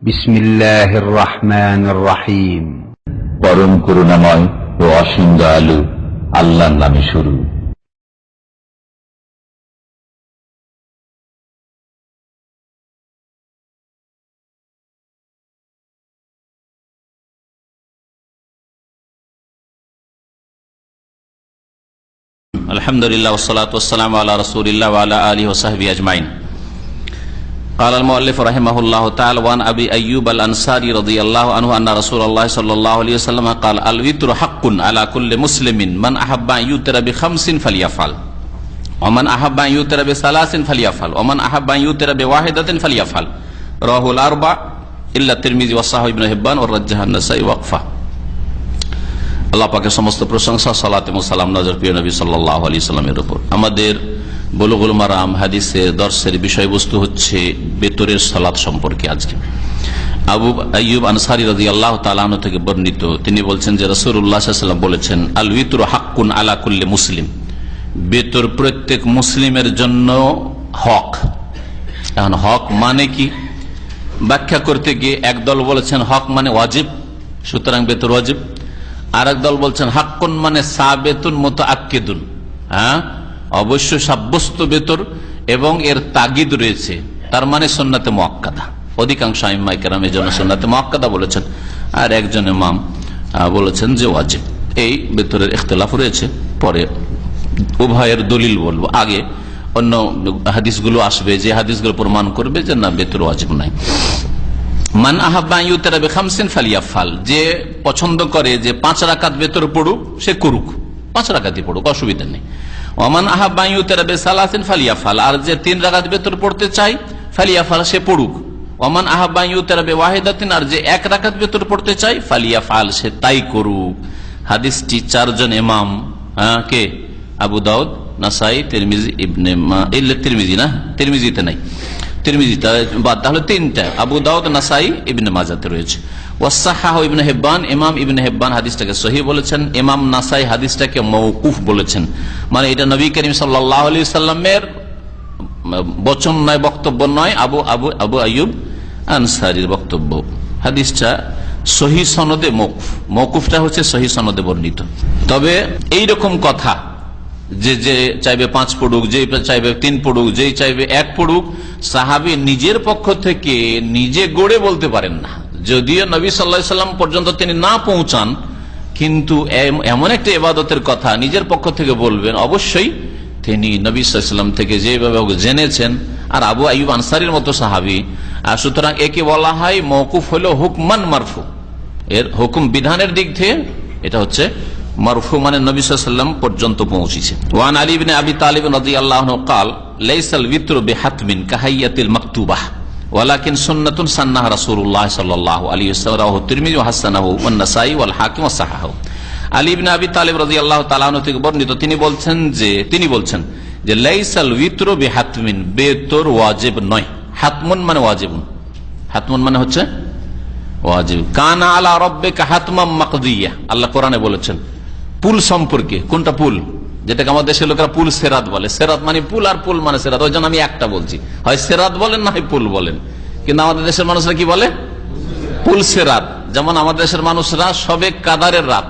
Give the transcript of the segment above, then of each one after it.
বিসমিল্লাহির রহমানির রহিম। পরম করুণাময় ও অসীম দয়ালু আল্লাহর নামে শুরু। আলহামদুলিল্লাহ ওয়াসসালাতু ওয়াসসালামু আলা রাসূলিল্লাহ ওয়া আলা আলিহি ওয়া সাহবিহি আজমাইন। قال المؤلف رحمه الله تعالى وعن ابي ايوب الانصاري رضي الله عنه ان رسول الله صلى الله عليه وسلم قال الوتر حق على كل مسلم من احب ان يوتر بخمس فليفعل ومن احب ان يوتر بثلاث فليفعل ومن احب ان يوتر بواحده فليفعل رواه الاربع الا الترمذي وصححه ابن حبان ورجح النسائي وقفه। আল্লাহ পাকের সমস্ত প্রশংসা, সালাত এবং সালাম নাযিল প্রিয় নবী সাল্লাল্লাহু আলাইহি সাল্লামের উপর। আমাদের বুলুগুল মারাম হাদিসের দর্শের বিষয়বস্তু হচ্ছে বেতরের সালাত সম্পর্কে। আজকে আবু আইয়ুব আনসারী রাদিয়াল্লাহু তাআলা আনহু থেকে বর্ণিত, তিনি বলছেন যে রাসূলুল্লাহ সাল্লাল্লাহু আলাইহি ওয়াসাল্লাম বলেছেন, আল উইতরু হাক্কুন আলা কুল্লি মুসলিম, বেতর প্রত্যেক মুসলিমের জন্য হক। এখন হক মানে কি ব্যাখ্যা করতে গিয়ে একদল বলেছেন হক মানে ওয়াজিব, সুতরাং বেতর ওয়াজিব। আর একদল বলছেন হাক্কুন মানে সাবেতুন মুতাআক্কিদুন, হ্যাঁ অবশ্য সাব্যস্ত বেতর এবং এর তাগিদ রয়েছে, তার মানে সুন্নাতে মুআক্কাদা। অধিকাংশ আইম্মায়ে কেরামের জন্য সুন্নাতে মুআক্কাদা বলেছেন, আর একজন ইমাম বলেছেন যে ওয়াজিব। এই বেতরের ইখতিলাফ রয়েছে, পরে উভয়ের দলিল বলবো। আগে অন্য হাদিসগুলো আসবে, যে হাদিসগুলো প্রমাণ করবে যে না বেতর ওয়াজিব নাই। মান আহাব্বা ইউতরা বিখামসিন ফালিয়াফাল, যে পছন্দ করে যে 5 রাকাত বেতর পড়ুক সে করুক, 5 রাকাতই পড়ুক, অসুবিধা নেই। ওমান আহাব্বা ইউতরা বিসালাসিন ফালিয়াফাল, আর যে 3 রাকাত বেতর পড়তে চায় ফালিয়াফাল সে পড়ুক। ওমান আহাব্বা ইউতরা বিওয়াহিদাতিন, আর যে 1 রাকাত বেতর পড়তে চায় ফালিয়াফাল সে তাই করুক। হাদিসটি 4 জন ইমাম, কে আবু দাউদ, নাসাই, তিরমিজি, ইবনে তিরমিজি না, তিরমিজিতে নাই, তিরমিজিতে বাদ, তাহলে 3টা আবু দাউদ, নাসাই, ইবনে মাজাতে রয়েছে। ওয়াসাহাহু ইবনে হিব্বান, ইমাম ইবনে হিব্বান হাদিসটাকে সহিহ বলেছেন। ইমাম নাসাই হাদিসটাকে মওকুফ বলেছেন, মানে এটা নবী করিম সাল্লাল্লাহু আলাইহি সাল্লামের বচন নয়, বক্তব্য নয়, আবু আইয়ুব আনসারীর বক্তব্য। হাদিসটা সহিহ সনদে মওকুফ, মওকুফটা হচ্ছে সহিহ সনদে বর্ণিত। তবে এই রকম কথা যে চাইবে 5 পড়ুক, যে চাইবে 3 পড়ুক, যে চাইবে 1 পড়ুক, সাহাবী নিজের পক্ষ থেকে নিজে গড়ে বলতে পারেন না। যদিও নবী সাল্লাল্লাহু আলাইহি সাল্লাম পর্যন্ত তিনি না পৌঁছান, কিন্তু এমন একটা ইবাদতের কথা নিজের পক্ষ থেকে বলবেন, অবশ্যই তিনি নবী সাল্লাল্লাহু আলাইহি সাল্লাম থেকে যেভাবে জেনেছেন। আর আবু আইয়ুব আনসারীর মতো সাহাবী, আর সুতরাং একে বলা হয় মওকুফ হলো হুকমান মারফু, এর হুকুম বিধানের দিক থেকে এটা হচ্ছে মারফু, মানে নবী সাল্লাল্লাহু আলাইহি সাল্লাম পর্যন্ত পৌঁছেছে। ওয়ান আলী ইবনে আবি তালিব রাদিয়াল্লাহু আনহু قال ليس الوتر بحتم كهيئة المكتوبة ولكن سنة سنها رسول الله صلى الله عليه وسلم رواه الترمذي وحسنه والنسائي والحاكم وصححه। আলী ইবনে আবি তালিব রাদিয়াল্লাহু তাআলা আনহু থেকে বর্ণিত, তিনি বলছেন যে লাইসাল উইতরু বিহাতমিন, বেতর ওয়াজিব নয়। হাতমুন মানে ওয়াজিবুন, হাতমুন মানে হচ্ছে ওয়াজিব। কানা আলা রাব্বিকা হাতমাম মাকদিয়া, আল্লাহ কোরআনে বলেছেন পুল সম্পর্কে। কোনটা পুল? যেটাকে আমাদের দেশের লোকেরা পুল সেরাত বলে। সেরাত মানে পুল, আর পুল মানে সেরাত। ওই জন্য আমি একটা বলছি, হয় সেরাত বলেন না হয় পুল বলেন, কিন্তু আমাদের দেশের মানুষরা কি বলে? পুল সেরাত। যেমন আমাদের দেশের মানুষরা সবে কাদারের রাত,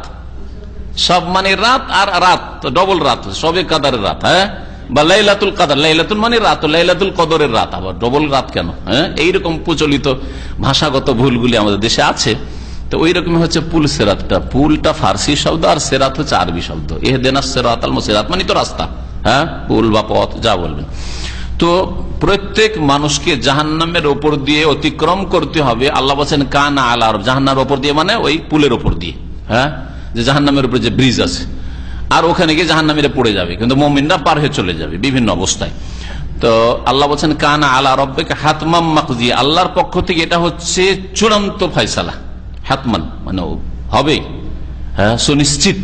সব মানে রাত, আর রাত তো ডবল রাত, সবে কাদারের রাত, হ্যাঁ, বা লাইলাতুল কাদার, লাইলাতুল মানে রাত, লাইলাতুল কদরের রাত, আবার ডবল রাত কেন? হ্যাঁ, এইরকম প্রচলিত ভাষাগত ভুলগুলি আমাদের দেশে আছে। তো ওই রকম হচ্ছে পুল সেরাতটা। পুলটা ফার্সি শব্দ, আর সেরাত হচ্ছে আরবি শব্দ। ইহদিনাস সিরাতাল মুস্তাকিম মানে তো রাস্তা, হ্যাঁ, পুল বা পথ যা বলবেন। তো প্রত্যেক মানুষকে জাহান্নামের ওপর দিয়ে অতিক্রম করতে হবে। আল্লাহ বলেছেন কানা আলা, জাহান্নামের ওপর দিয়ে মানে ওই পুলের ওপর দিয়ে, হ্যাঁ, যে জাহান্নামের উপরে যে ব্রিজ আছে, আর ওখানে গিয়ে জাহান্নামীরা পড়ে যাবে, কিন্তু মুমিনরা পার হয়ে চলে যাবে বিভিন্ন অবস্থায়। তো আল্লাহ বলছেন কানা আলা রাব্বিকা হাতমাম মাকদিয়া, আল্লাহর পক্ষ থেকে এটা হচ্ছে চূড়ান্ত ফয়সালা। হাতমান মানে হবে, হ্যাঁ, সুনিশ্চিত।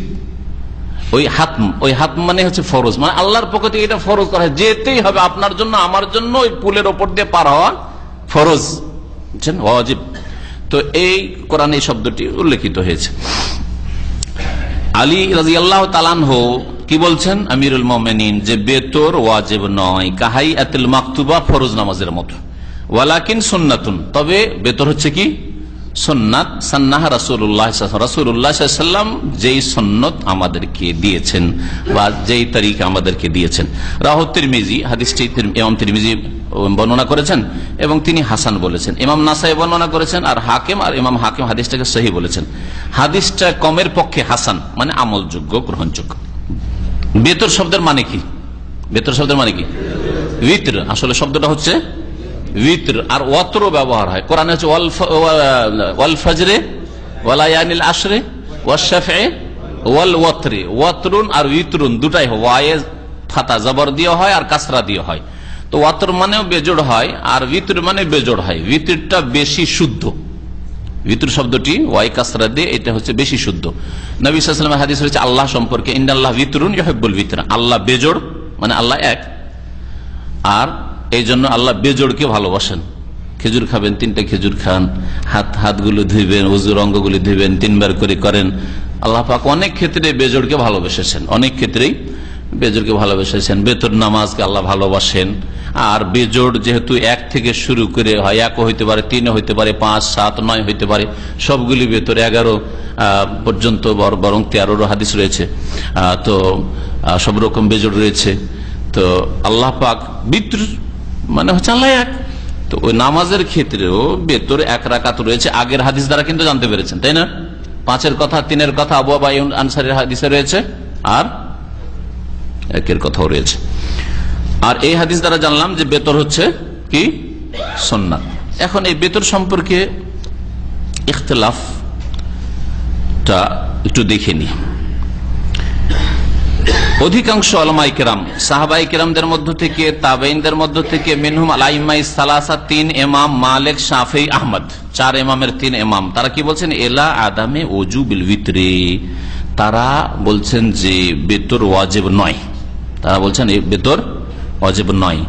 ওই হাতম মানে হচ্ছে ফরজ, মানে আল্লাহর পক্ষ থেকে এটা ফরজ করা হয়, যেতেই হবে আপনার জন্য, আমার জন্য, ওই পুলের ওপর দিয়ে পার হওয়া ফরজ, বুঝছেন, ওয়াজিব। তো এই কোরআনে এই শব্দটি উল্লেখিত হয়েছে। আলী রাদিয়াল্লাহু তাআলা আনহু কি বলছেন? আমিরুল মুমিনিন, যে বেতর ওয়াজিব নয়, কাহাইয়াতুল মাকতুবা, ফরজ নামাজের মতো। ওয়ালাকিন সুন্নাতুন, তবে বেতর হচ্ছে কি সুন্নাত, সান্নাহা রাসূলুল্লাহ রাসূলুল্লাহ সাল্লাল্লাহু আলাইহি ওয়াসাল্লাম যেই সুন্নাত আমাদেরকে দিয়েছেন বা যেই তরিকা আমাদেরকে দিয়েছেন। রাওয়াহু তিরমিজি, হাদিসটি ইমাম তিরমিজি বর্ণনা করেছেন এবং তিনি হাসান বলেছেন। ইমাম নাসাই বর্ণনা করেছেন আর ইমাম হাকিম হাদিসটাকে সহিহ বলেছেন। হাদিসটা কমের পক্ষে হাসান, মানে আমলযোগ্য, গ্রহণযোগ্য। বেতর শব্দের মানে কি? বেতর শব্দের মানে কি? উইতর। আসলে শব্দটা হচ্ছে উইতর, আর ওয়াতর ব্যবহার হয় কোরআনে হচ্ছে ওয়াল ফজরে ওয়ালায়ানিল আশরে ওয়াশফে ওয়াল ওয়াতরে। ওয়াতরুন আর উইতরুন দুটাই ওয়ায়ে ফাতা জবর দিয়ে হয় আর কাসরা দিয়ে হয়। তো ওয়াতর মানেও বেজোড় হয় আর উইতর মানে বেজোড় হয়। উইতরটা বেশি শুদ্ধ। উইতর শব্দটি ওয়াই কাসরা দিয়ে, এটা হচ্ছে বেশি শুদ্ধ। নবী সাল্লাল্লাহু আলাইহি ওয়াসাল্লামের হাদিস রয়েছে আল্লাহ সম্পর্কে, ইন্নাল্লাহ উইতরুন ইউহিব্বুল উইতর, আল্লাহ বেজোড়, মানে আল্লাহ এক, আর এই জন্য আল্লাহ বেজোড়কে ভালোবাসেন। খেজুর খাবেন, 3টা খেজুর খান, হাতগুলো ধুইবেন, ওযুর অঙ্গগুলি ধুইবেন, 3বার করে করেন। আল্লাহ পাক অনেক ক্ষেত্রে বেজোড়কে ভালোবেসেছেন, অনেক ক্ষেত্রেই বেজোড়কে ভালোবেসেছেন। বেতর নামাজকে আল্লাহ ভালোবাসেন। আর বেজোড় যেহেতু 1 থেকে শুরু করে হয়, 1 হইতে পারে, 3 হইতে পারে, 5, 7, 9 হইতে পারে, সবগুলি বেতর 11 পর্যন্ত, বরং 13 হাদিস রয়েছে। তো সব রকম বেজোড় রয়েছে। তো আল্লাহ পাক বিতর মানে হচ্ছে আল্লাহ এক। তো ওই নামাজের ক্ষেত্রেও বেতর 1 রাকাত রয়েছে, আগের হাদিস দ্বারা কিন্তু জানতে পেরেছেন, তাই না? 5-এর কথা, 3-এর কথা আবু আইয়ুব আনসারীর হাদিসে রয়েছে, আর 1-এর কথাও রয়েছে। আর এই হাদিস দ্বারা জানলাম যে বেতর হচ্ছে কি সুন্নাত। এখন এই বেতর সম্পর্কে ইখতিলাফটা একটু দেখে নি। অধিকাংশ উলামায়ে কেরাম, সাহাবায়ে কেরামদের মধ্য থেকে, তাবেঈনদের মধ্য থেকে, মিনহুম আল-আইম্মায়ে সালাসা, 3 ইমাম মালিক, শাফিঈ, আহমদ, 4 ইমামের 3 ইমাম, তারা কি বলছেন? এলা আদামে ওজুবিল বিতরি, তারা বলছেন যে বেতর ওয়াজিব নয়। তারা বলছেন এই বেতর ওয়াজিব নয়।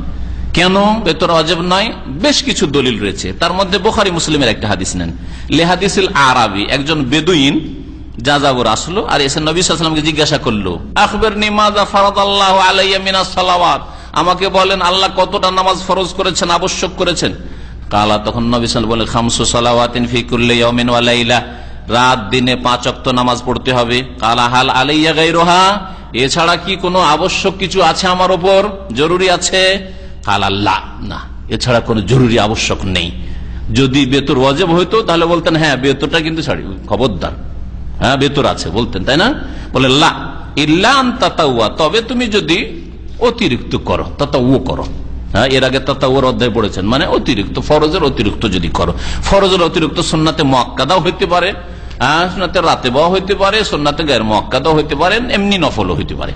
কেন বেতর ওয়াজিব নয়? বেশ কিছু দলিল রয়েছে। তার মধ্যে বুখারী মুসলিমের একটা হাদিস নেন, লিহাদিসিল আরাবি, একজন বেদুইন যাযাবর আসলো আর এসে নবী সাল্লাল্লাহু আলাইহি ওয়াসাল্লামকে জিজ্ঞাসা করলো, আখবিরনি মাযা ফারাদাল্লাহু আলাইয়া মিনাস সালাওয়াত, আমাকে বলেন আল্লাহ কতটা নামাজ ফরজ করেছেন, আবশ্যক করেছেন। কালা, তখন নবী সাল্লাল্লাহু আলাইহি ওয়াসাল্লাম বলেন, খামসু সালাওয়াতিন ফি কুল্লি ইয়াউমিন ওয়া লাইলা, রাত দিনে 5 ওয়াক্ত নামাজ পড়তে হবে। কালা হাল আলাইয়া গায়রুহা, এছাড়া কি কোনো আবশ্যক কিছু আছে আমার উপর, জরুরি আছে? কালা লা, না, এছাড়া কোনো জরুরি আবশ্যক নেই। যদি বেতর ওয়াজিব হইতো তাহলে বলতেন হ্যাঁ বেতরটা কিন্তু ছাড়ি, খবরদার, হ্যাঁ বেতর আছে বলতেন, তাই না? বলে লা ইল্লা আন তাতাওয়া, তবে তুমি যদি অতিরিক্ত করো, তাতাওয়া করো। হ্যাঁ, এর আগে তাতাওয়ার অধ্যায় পড়েছেন, মানে অতিরিক্ত, ফরজের অতিরিক্ত যদি করো। ফরজের অতিরিক্ত সুন্নাতে মুআক্কাদাও হইতে পারে, সুন্নাতে রাতেবাও হইতে পারে, সুন্নাতে গায়র মুআক্কাদাও হইতে পারে, এমনি নফলও হইতে পারে।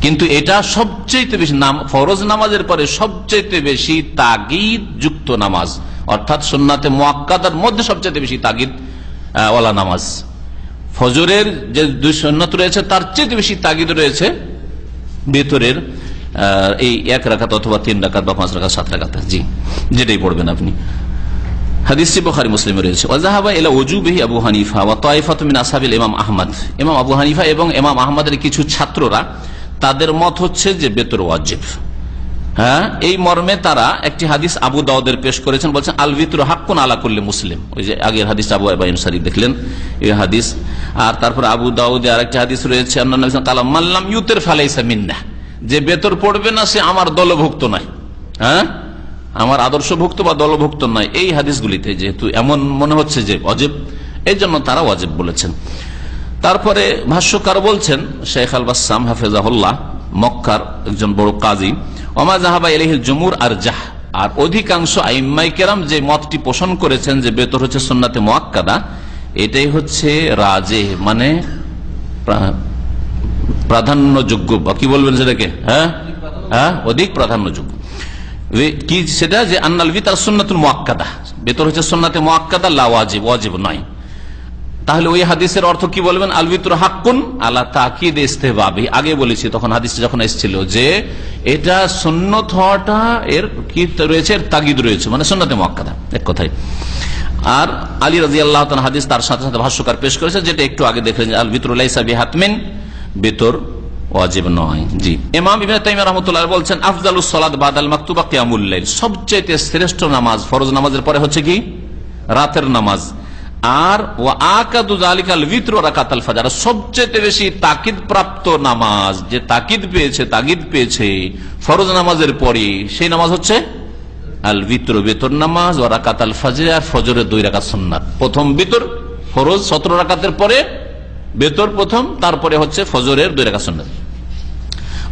কিন্তু এটা সবচেয়ে বেশি ফরজ নামাজের পরে সবচেয়ে বেশি তাগিদ যুক্ত নামাজ, অর্থাৎ সুন্নাতে মুআক্কাদার মধ্যে সবচেয়ে বেশি তাগিদ ওয়ালা নামাজ। ফজরের যে 2 সুন্নাত রয়েছে তার চেয়ে বেশি তাগিদ রয়েছে বেতরের এই 1 রাকাত অথবা 3 রাকাত বা 5 রাকাত, 7 রাকাত, জি যেটাই পড়বেন আপনি। হাদিসটি বুখারী মুসলিমে রয়েছে। ওয়াজাহাবা ইলা ওজুবিহি আবু হানিফা ওয়া তায়ফাতু মিন আসহাবিল ইমাম আহমদ, ইমাম আবু হানিফা এবং ইমাম আহমদের কিছু ছাত্ররা, তাদের মত হচ্ছে যে বেতর ওয়াজিব। হ্যাঁ, এই মর্মে তারা একটি হাদিস আবু দাউদের পেশ করেছেন, বলছেন আল বিতরু হাক্কুন আলা কুল্লি মুসলিম। ওই যে আগের হাদিস আবু আইয়ুব আনসারী দেখলেন এই হাদিস। আর তারপর আবু দাউদে আরেকটি হাদিস রয়েছে, আন্নাহু সাল্লাল্লাহু আলাইহি ওয়াসাল্লাম মাল্লাম ইউতির ফালাইসা মিন্না, যে বেতর পড়বে না সে আমার দলভুক্ত নয়, হ্যাঁ আমার আদর্শভুক্ত বা দলভুক্ত নয়। এই হাদিসগুলিতে যেহেতু এমন মনে হচ্ছে যে ওয়াজিব, এই জন্য তারা ওয়াজিব বলেছেন। তারপরে ভাষ্যকার বলছেন, শেখ আল বাসসাম হাফেজাহুল্লাহ, মক্কার একজন বড় কাজী, ওমা যাহাবা ইলাইহিল জুমহুর আরজাহ, আর অধিকাংশ আইম্মায়ে কেরাম যে মতটি পোষণ করেছেন যে বেতর হচ্ছে সুন্নাতে মুআক্কাদা, এটাই হচ্ছে রাজে, মানে প্রাধান্যযোগ্য, বা কি বলবেন সেটাকে, হ্যাঁ অধিক প্রাধান্যযোগ্য। কি সেটা? যে আন্নাল বিতর সুন্নাতুল মুআক্কাদা, বেতর হচ্ছে সুন্নাতে মুআক্কাদা, লা ওয়াজিব, ওয়াজিব নয়। তাহলে ওই হাদিসের অর্থ কি বলবেন? আল বিতর হাক্কুন আলা তাকিদ ইস্তিহবাবি, আগে বলেছি তখন হাদিসটা যখন এসেছিল যে এটা সুন্নত হওয়াটা এর কি রয়েছে, এর তাগিদ রয়েছে, মানে সুন্নাতে মুআক্কাদা এক কথায়। আর আলী রাদিয়াল্লাহু তাআলা হাদিস তার সাথে সাথে ভাষ্যকার পেশ করেছে, যেটা একটু আগে দেখলেন, আল বিতর লাইসা বিহাতমিন, বেতর ওয়াজিব নয়। জি, ইমাম ইবনে তাইমিয়া রাহমাতুল্লাহ বলছেন আফজালুস সালাত বাদাল মাকতুবা কিয়ামুল লাইল, সবচেয়ে শ্রেষ্ঠ নামাজ ফরজ নামাজের পরে হচ্ছে কি রাতের নামাজ। আর ওয়া আকাদু যালিকাল বিতর ওয়া রাকাতুল ফজর, সবচেয়ে বেশি তাকিদ প্রাপ্ত নামাজ, যে তাকিদ পেয়েছে ফরজ নামাজের পরে, সেই নামাজ হচ্ছে আল বিতর, বিতর নামাজ, ওয়া রাকাতুল ফজর, আর ফজরের 2 রাকাত সুন্নাত। প্রথম বিতর ফরজ 17 রাকাতের পরে বেতর প্রথম, তারপরে হচ্ছে ফজরের 2 রাকাত সুন্নাত।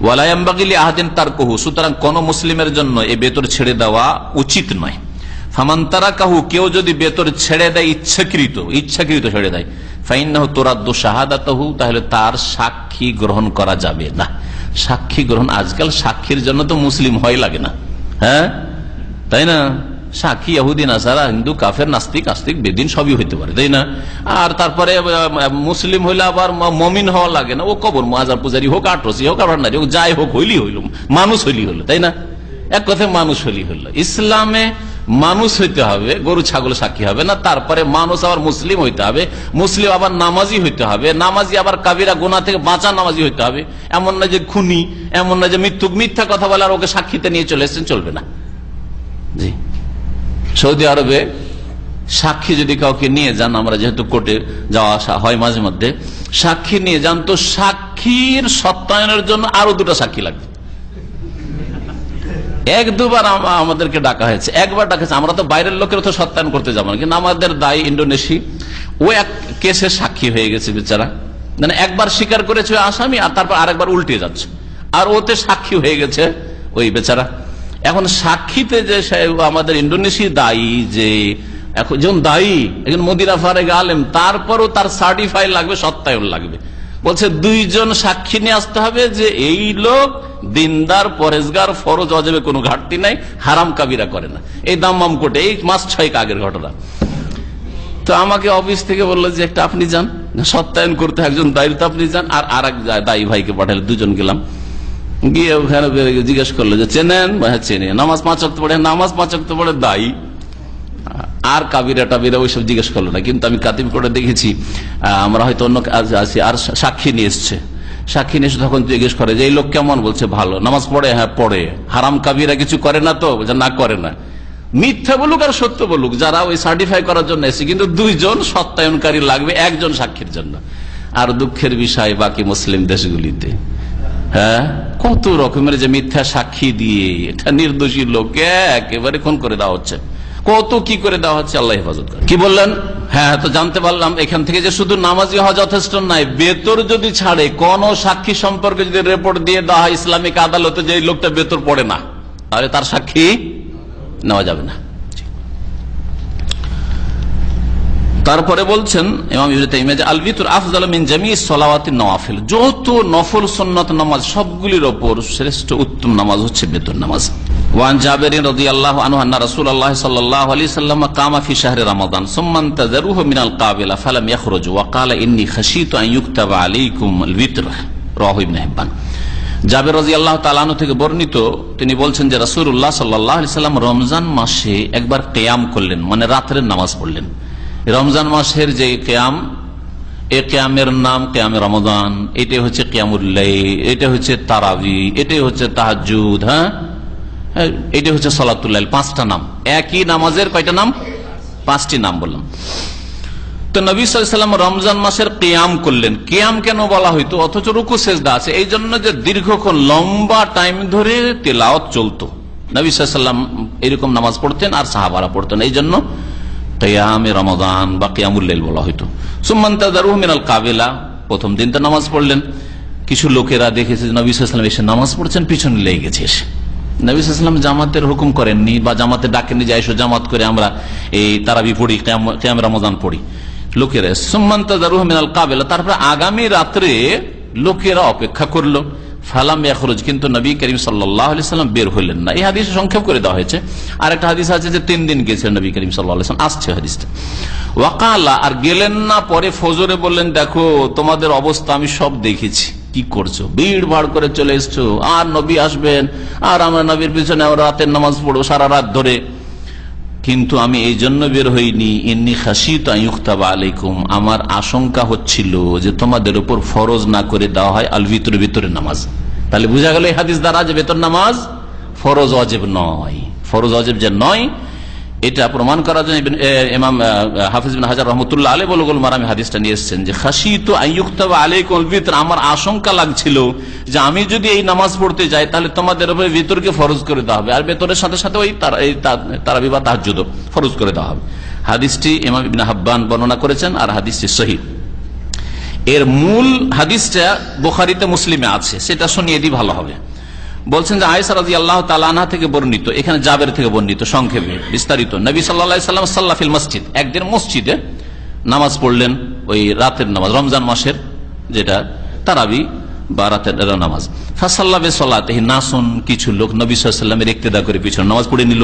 ওয়ালা ইয়ানবাগি লিআহাদিন তারকুহু, সুতরাং কোন মুসলিমের জন্য এই বেতর ছেড়ে দেওয়া উচিত নয়। ফামান তারাকাহু, কেউ যদি বেতর ছেড়ে দেয় ইচ্ছাকৃত ছেড়ে দেয়, ফাইন্নাহু তুরাদ্দু শাহাদাতুহু, তাহলে তার সাক্ষী গ্রহণ করা যাবে না। সাক্ষী গ্রহণ, আজকাল সাক্ষীর জন্য তো মুসলিম হয় লাগে না, হ্যাঁ তাই না? সাক্ষী ইহুদি নাসারা, হিন্দু, কাফের, নাস্তিক আস্তিক বেদিন সবই হইতে পারে, তাই না? আর তারপরে মুসলিম হইলে আবার মমিন হওয়া লাগে না, ও কবর মাজার পূজারি হোক, আটরসি হোক, আবার নারী হোক, যাই হোক, হইলি হইল, মানুষ হইলি হলো, তাই না? এক কথায় মানুষ হইলি হইলো। ইসলামে মানুষ হইতে হবে, গরু ছাগল সাক্ষী হবে না। তারপরে মানুষ আবার মুসলিম হইতে হবে, মুসলিম আবার নামাজি হইতে হবে, নামাজি আবার কাবিরা গুনাহ থেকে বাঁচা নামাজি হইতে হবে। এমন না যে খুনি, এমন না যে মিথ্যা কথা বলে আর ওকে সাক্ষীতে নিয়ে চলে এসেছেন, চলবে না। জি, সৌদি আরবে সাক্ষী যদি কাউকে নিয়ে যান, আমরা যেহেতু কোর্টে যাওয়া আসা হয় মাঝে মধ্যে, সাক্ষী নিয়ে যান, তো সাক্ষীর সত্যায়নের জন্য আরো 2টা সাক্ষী লাগবে। 1-2 বার আমাদেরকে ডাকা হয়েছে, একবার ডাকা, আমরা তো বাইরের লোকের তো সত্যায়ন করতে যাবো না, কিন্তু আমাদের দায়ী ইন্ডোনেশি, ও এক কেসে সাক্ষী হয়ে গেছে বেচারা, মানে একবার স্বীকার করেছে আসামি, আর তারপর আরেকবার উল্টে যাচ্ছে, আর ওতে সাক্ষী হয়ে গেছে ওই বেচারা। এখন সাক্ষীতে যে আমাদের ইন্ডোনেশি দায়ী, যে এখন যেমন দায়ী একজন মদিনা ফারেক আলেম, তারপরও তার সার্টিফাই লাগবে, সত্যায়ন লাগবে। বলছে 2 জন সাক্ষী নিয়ে আসতে হবে যে এই লোক দিনদার, পরেজগার, ফরজ ওয়াজিবে কোনো ঘাটতি নাই, হারাম কাবিরা করে না। এই দাম্মাম কোর্টে এই মাস 6 আগের ঘটনা। তো আমাকে অফিস থেকে বললো যে একটা আপনি যান সত্যায়ন করতে, একজন দায়ী তো আপনি যান, আর আরেক দায়ী ভাইকে পাঠালে, 2 জন গেলাম। গিয়ে ওখানে জিজ্ঞেস করলো যে চেনেন? হ্যাঁ চেনে। নামাজ 5 ওয়াক্ত পড়ে? নামাজ 5 ওয়াক্ত পড়ে। দায়ী আর কাবিরা টাবিরা ওইসব জিজ্ঞেস করলো না, কিন্তু আমি কাতিব করে দেখেছি, আমরা হয়তো অন্য আছি, আর সাক্ষী নিয়ে এসছে, সাক্ষী নিয়ে এসে তখন জিজ্ঞেস করে যে এই লোক কেমন? বলছে ভালো। নামাজ পড়ে? হ্যাঁ পড়ে। হারাম কাবিরা কিছু করে না তো? না করে না। মিথ্যা বলুক আর সত্য বলুক, যারা ওই সার্টিফাই করার জন্য এসে, কিন্তু 2 জন সত্যায়নকারী লাগবে 1 জন সাক্ষীর জন্য। আর দুঃখের বিষয় বাকি মুসলিম দেশগুলিতে, হ্যাঁ, কত রকমের যে মিথ্যা সাক্ষী দিয়ে এটা নির্দোষী লোককে একেবারে খুন করে দেওয়া হচ্ছে, কত কি করে দেওয়া হচ্ছে, আল্লাহ হেফাজত করে। কি বললেন? হ্যাঁ, তো জানতে পারলাম এখান থেকে যে শুধু নামাজি হওয়া যথেষ্ট নাই, বেতর যদি ছাড়ে, কোন সাক্ষী সম্পর্কে যদি রিপোর্ট দিয়ে দেওয়া হয় ইসলামিক আদালতে যে এই লোকটা বেতর পড়ে না, তাহলে তার সাক্ষী নেওয়া যাবে না। তারপরে বলছেন ইমাম ইবনে তাইমিয়া যে আল বিতর আফজালু মিন জামিইস সালাওয়াতিন নওয়াফিল, যত নফল সুন্নাত নামাজ সবগুলির উপর শ্রেষ্ঠ উত্তম নামাজ হচ্ছে বেতর নামাজ। ওয়ান জাবের রাদিয়াল্লাহু আনহু আন্না রাসূলুল্লাহ সাল্লাল্লাহু আলাইহি সাল্লাম কামা ফি শাহরি রমাদান সুম্মা ইনতাযারুহু মিনাল কাবিলা ফালাম ইয়াখরুজ ওয়া ক্বালা ইন্নী খাশিতু আন ইউকতাবা আলাইকুম আল বিতর, রাওয়াহু ইবনে হিব্বান। জাবের রাদিয়াল্লাহু তাআলা আনহু থেকে বর্ণিত, তিনি বলছেন যে রাসূলুল্লাহ সাল্লাল্লাহু আলাইহি সাল্লাম রমজান মাসে একবার কিয়াম করলেন, মানে রাতের নামাজ পড়লেন। রমজান মাসের যে কিয়াম, এই কিয়ামের নাম কিয়ামে রমাদান, এটাই হচ্ছে কিয়ামুল লাইল, এটা হচ্ছে তারাবি, এটাই হচ্ছে তাহাজ্জুদ, হ্যাঁ এটা হচ্ছে সালাতুল লাইল। 5টা নাম, একই নামাজের কয়টা নাম? 5টি নাম বললাম। তো নবী সাল্লাল্লাহু আলাইহি ওয়াসাল্লাম রমজান মাসের কিয়াম করলেন। কিয়াম কেন বলা হইতো? অথচ রুকু সিজদা আছে, এই জন্য যে দীর্ঘক্ষণ লম্বা টাইম ধরে তিলাওয়াত চলতো। নবী সাল্লাল্লাহু আলাইহি ওয়াসাল্লাম এরকম নামাজ পড়তেন আর সাহাবারা পড়তেন, এই জন্য কিয়ামে রমাদান বা কিয়ামুল লাইল বলা হইতো। সুম্মা ইনতাযারুহু মিনাল কাবিলা, প্রথম দিন তো নামাজ পড়লেন। কিছু লোকেরা দেখেছে নবী সাল্লাল্লাহু আলাইহি ওয়াসাল্লাম এসে নামাজ পড়ছেন, পিছনে লেগে গেছে এসে। নবী সাল্লাল্লাহু আলাইহি ওয়াসাল্লাম জামাতের হুকুম করেননি বা জামাতে ডাকেননি যে এসো জামাত করে আমরা এই তারাবি পড়ি, কিয়ামে রমাদান পড়ি। লোকেরা সুম্মা ইনতাযারুহু মিনাল কাবিলা, তারপর আগামী রাত্রে লোকেরা অপেক্ষা করলো। ফালাম ইয়াখরুজ, কিন্তু নবী করিম সাল্লাল্লাহু আলাইহি ওয়াসাল্লাম বের হলেন না। এই হাদিস সংক্ষেপ করে দেওয়া হয়েছে। আর একটা হাদিস আছে যে 3 দিন গেছিলেন নবী করিম সাল্লাল্লাহু আলাইহি ওয়াসাল্লাম, আসছে হাদিসটা। ওয়াকালা, আর গেলেন না। পরে ফজরে বললেন দেখো তোমাদের অবস্থা আমি সব দেখেছি, কি করছো, ভিড় ভাড় করে চলে এসছো, আর নবী আসবেন আর আমরা নবীর পিছনে রাতের নামাজ পড়বো সারা রাত ধরে। কিন্তু আমি এই জন্য বের হইনি, ইন্নী খাশিতু আন ইউক্তাবা আলাইকুম, আমার আশঙ্কা হচ্ছিল যে তোমাদের উপর ফরজ না করে দেওয়া হয় আল ভিতর, ভিতরের নামাজ। তাহলে বোঝা গেল এই হাদিস দ্বারা যে বেতর নামাজ ফরজ ওয়াজিব নয়, ফরজ ওয়াজিব যে নয় এটা প্রমাণ করার জন্য ইমাম হাফিজ ইবনে হাজার রাহমাতুল্লাহ আলাইহি বুলুগুল মারামে হাদিসটা নিয়ে এসেছেন যে খাশিতু আন ইউক্তাবা আলাইকুম আল ভিতর, আমার আশঙ্কা লাগছিল যে আমি যদি এই নামাজ পড়তে যাই তাহলে তোমাদের উপরে ভিতরকে ফরজ করে দেওয়া হবে, আর ভেতরের সাথে সাথে ওই তারাবি বা তাহাজ্জুদ ফরজ করে দেওয়া হবে। হাদিসটি ইমাম ইবনে হাব্বান বর্ণনা করেছেন আর হাদিসটি সহিহ। এর মূল হাদিসটা বুখারীতে মুসলিমে আছে, সেটা শুনিয়ে দিই ভালো হবে। বলছেন যে আয়েশা রাদিয়াল্লাহু তাআলা আনহা থেকে বর্ণিত, এখানে জাবের থেকে বর্ণিত, সংক্ষেপে বিস্তারিত। নবী সাল্লাল্লাহু আলাইহি ওয়াসাল্লাম সাল্লা ফিল মসজিদ, একদিন মসজিদে নামাজ পড়লেন, ওই রাতের নামাজ, রমজান মাসের যেটা তারাবি বা রাতের নামাজ। ফাসাল্লা বিসসালাতিহি নাসুন, কিছু লোক নবী সাল্লাল্লাহু আলাইহি ওয়াসাল্লামের ইক্তেদা করে পিছনে নামাজ পড়ে নিল।